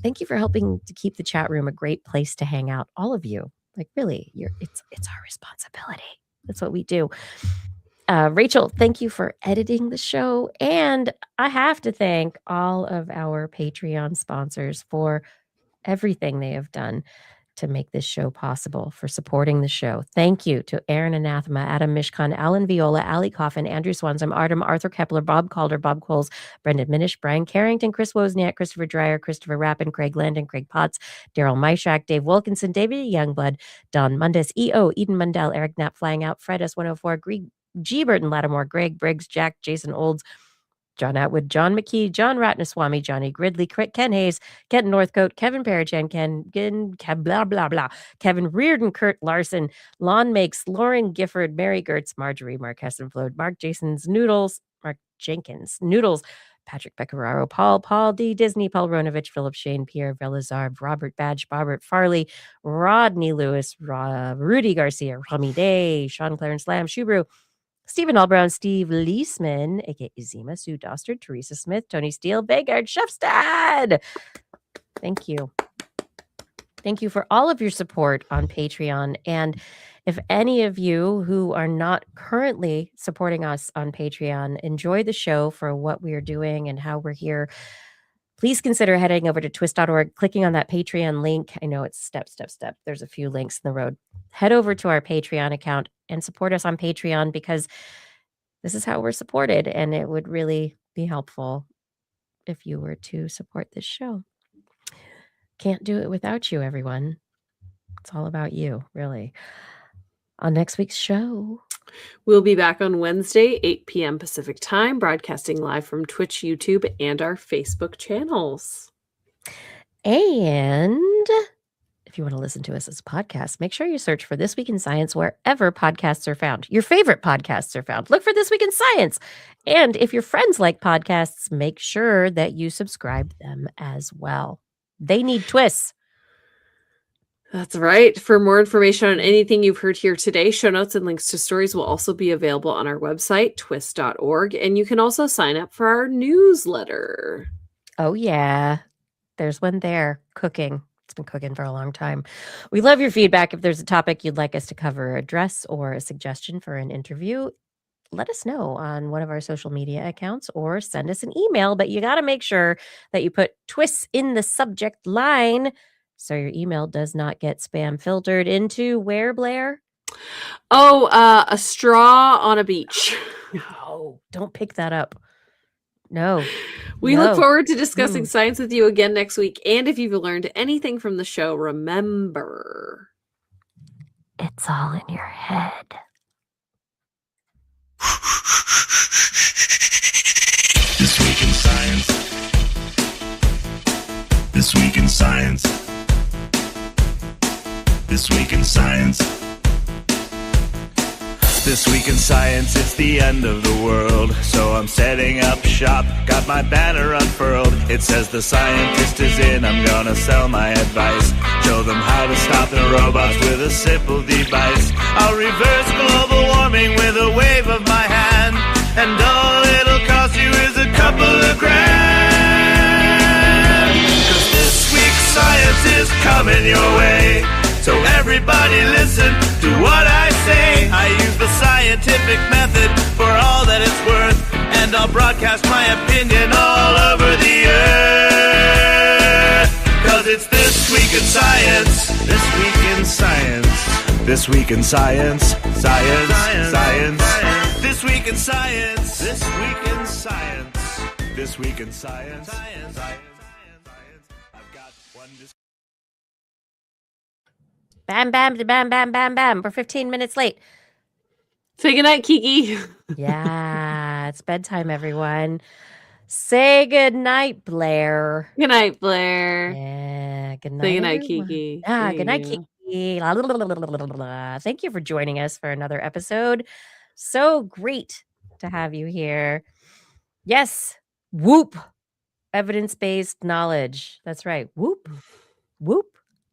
Thank you for helping to keep the chat room a great place to hang out. All of you. Like really, it's our responsibility. That's what we do. Rachel, thank you for editing the show. And I have to thank all of our Patreon sponsors for everything they have done to make this show possible, for supporting the show. Thank you to Aaron Anathema, Adam Mishkan, Alan Viola, Ali Coffin, Andrew Swansam, Artem, Arthur Kepler, Bob Calder, Bob Coles, Brendan Minish, Brian Carrington, Chris Wozniak, Christopher Dreyer, Christopher Rappin, Craig Landon, Craig Potts, Daryl Myshak, Dave Wilkinson, David Youngblood, Don Mundis, EO, Eden Mundell, Eric Knapp, Flying Out, Fred S104, G. Burton Lattimore, Greg Briggs, Jack, Jason Olds, John Atwood, John McKee, John Ratnaswamy, Johnny Gridley, Ken Hayes, Kenton Northcote, Kevin Parachan, Ken blah, blah, blah, Kevin Reardon, Kurt Larson, Lon Makes, Lauren Gifford, Mary Gertz, Marjorie, Mark Hessenflode, Mark Jason's Noodles, Mark Jenkins, Noodles, Patrick Pecoraro, Paul D. Disney, Paul Ronovich, Philip Shane, Pierre Velazar, Robert Badge, Robert Farley, Rodney Lewis, Rudy Garcia, Rami Day, Sean Clarence Lamb, Shubrew, Stephen Allbrown, Steve Leisman, aka Zima, Sue Dostard, Teresa Smith, Tony Steele, Begard, Chefstad. Thank you. Thank you for all of your support on Patreon. And if any of you who are not currently supporting us on Patreon enjoy the show for what we are doing and how we're here, please consider heading over to twist.org, clicking on that Patreon link. I know it's step. There's a few links in the road. Head over to our Patreon account and support us on Patreon, because this is how we're supported, and it would really be helpful if you were to support this show. Can't do it without you, everyone. It's all about you, really. On next week's show, we'll be back on Wednesday, 8 p.m. Pacific time, broadcasting live from Twitch, YouTube, and our Facebook channels. And if you want to listen to us as a podcast, make sure you search for This Week in Science wherever podcasts are found. Your favorite podcasts are found. Look for This Week in Science. And if your friends like podcasts, make sure that you subscribe them as well. They need TWIS. That's right. For more information on anything you've heard here today, show notes and links to stories will also be available on our website, twist.org. And you can also sign up for our newsletter. Oh, yeah. There's one there, cooking. It's been cooking for a long time. We love your feedback. If there's a topic you'd like us to cover, address, or a suggestion for an interview, let us know on one of our social media accounts or send us an email. But you got to make sure that you put TWIS in the subject line so your email does not get spam filtered into where, Blair? Oh, a straw on a beach. No, don't pick that up. No. We look forward to discussing science with you again next week. And if you've learned anything from the show, remember, it's all in your head. This Week in Science. This Week in Science. This Week in Science. This Week in Science, it's the end of the world. So I'm setting up shop, got my banner unfurled. It says the scientist is in, I'm gonna sell my advice. Show them how to stop the robots with a simple device. I'll reverse global warming with a wave of my hand. And all it'll cost you is a couple of grand. 'Cause this week's science is coming your way. So everybody listen to what I say. I use the scientific method for all that it's worth. And I'll broadcast my opinion all over the earth. 'Cause it's This Week in Science. This Week in Science. This Week in Science. Science. This Week in Science. This Week in Science. This week in science. I've got one. Bam, bam, bam, bam, bam, bam. We're 15 minutes late. Say goodnight, Kiki. Yeah, it's bedtime, everyone. Say goodnight, Blair. Good night, Blair. Yeah, good Say night, goodnight, everyone. Kiki. Yeah, There good night, you go. Kiki. La, la, la, la, la, la, la, la, la. Thank you for joining us for another episode. So great to have you here. Yes, whoop. Evidence-based knowledge. That's right. Whoop, whoop.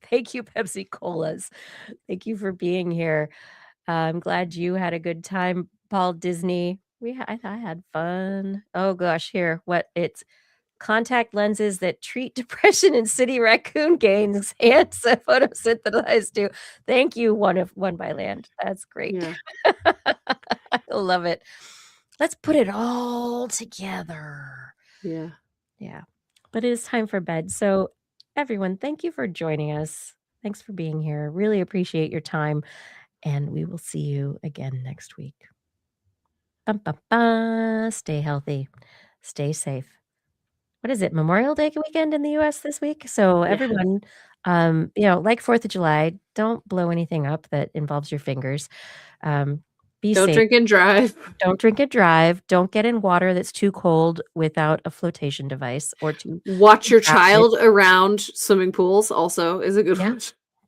Thank you, Pepsi Colas. Thank you for being here. I'm glad you had a good time, Paul Disney. I had fun. Oh gosh, here, it's contact lenses that treat depression in city raccoon gangs and photosynthesize too. Thank you, one by land. That's great. Yeah. I love it. Let's put it all together. Yeah. Yeah. But it is time for bed. So everyone, thank you for joining us. Thanks for being here. Really appreciate your time. And we will see you again next week. Bum, bum, bum. Stay healthy. Stay safe. What is it? Memorial Day weekend in the US this week? So Yeah. everyone, like 4th of July, don't blow anything up that involves your fingers. Be Don't safe. drink and drive. Don't drink and drive. Don't get in water that's too cold without a flotation device or too Watch your rapid. child around swimming pools also is a good Yeah. one.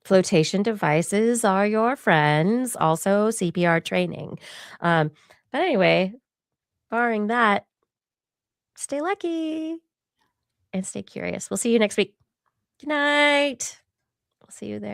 Flotation devices are your friends. Also CPR training. But anyway, barring that, stay lucky and stay curious. We'll see you next week. Good night. We'll see you there.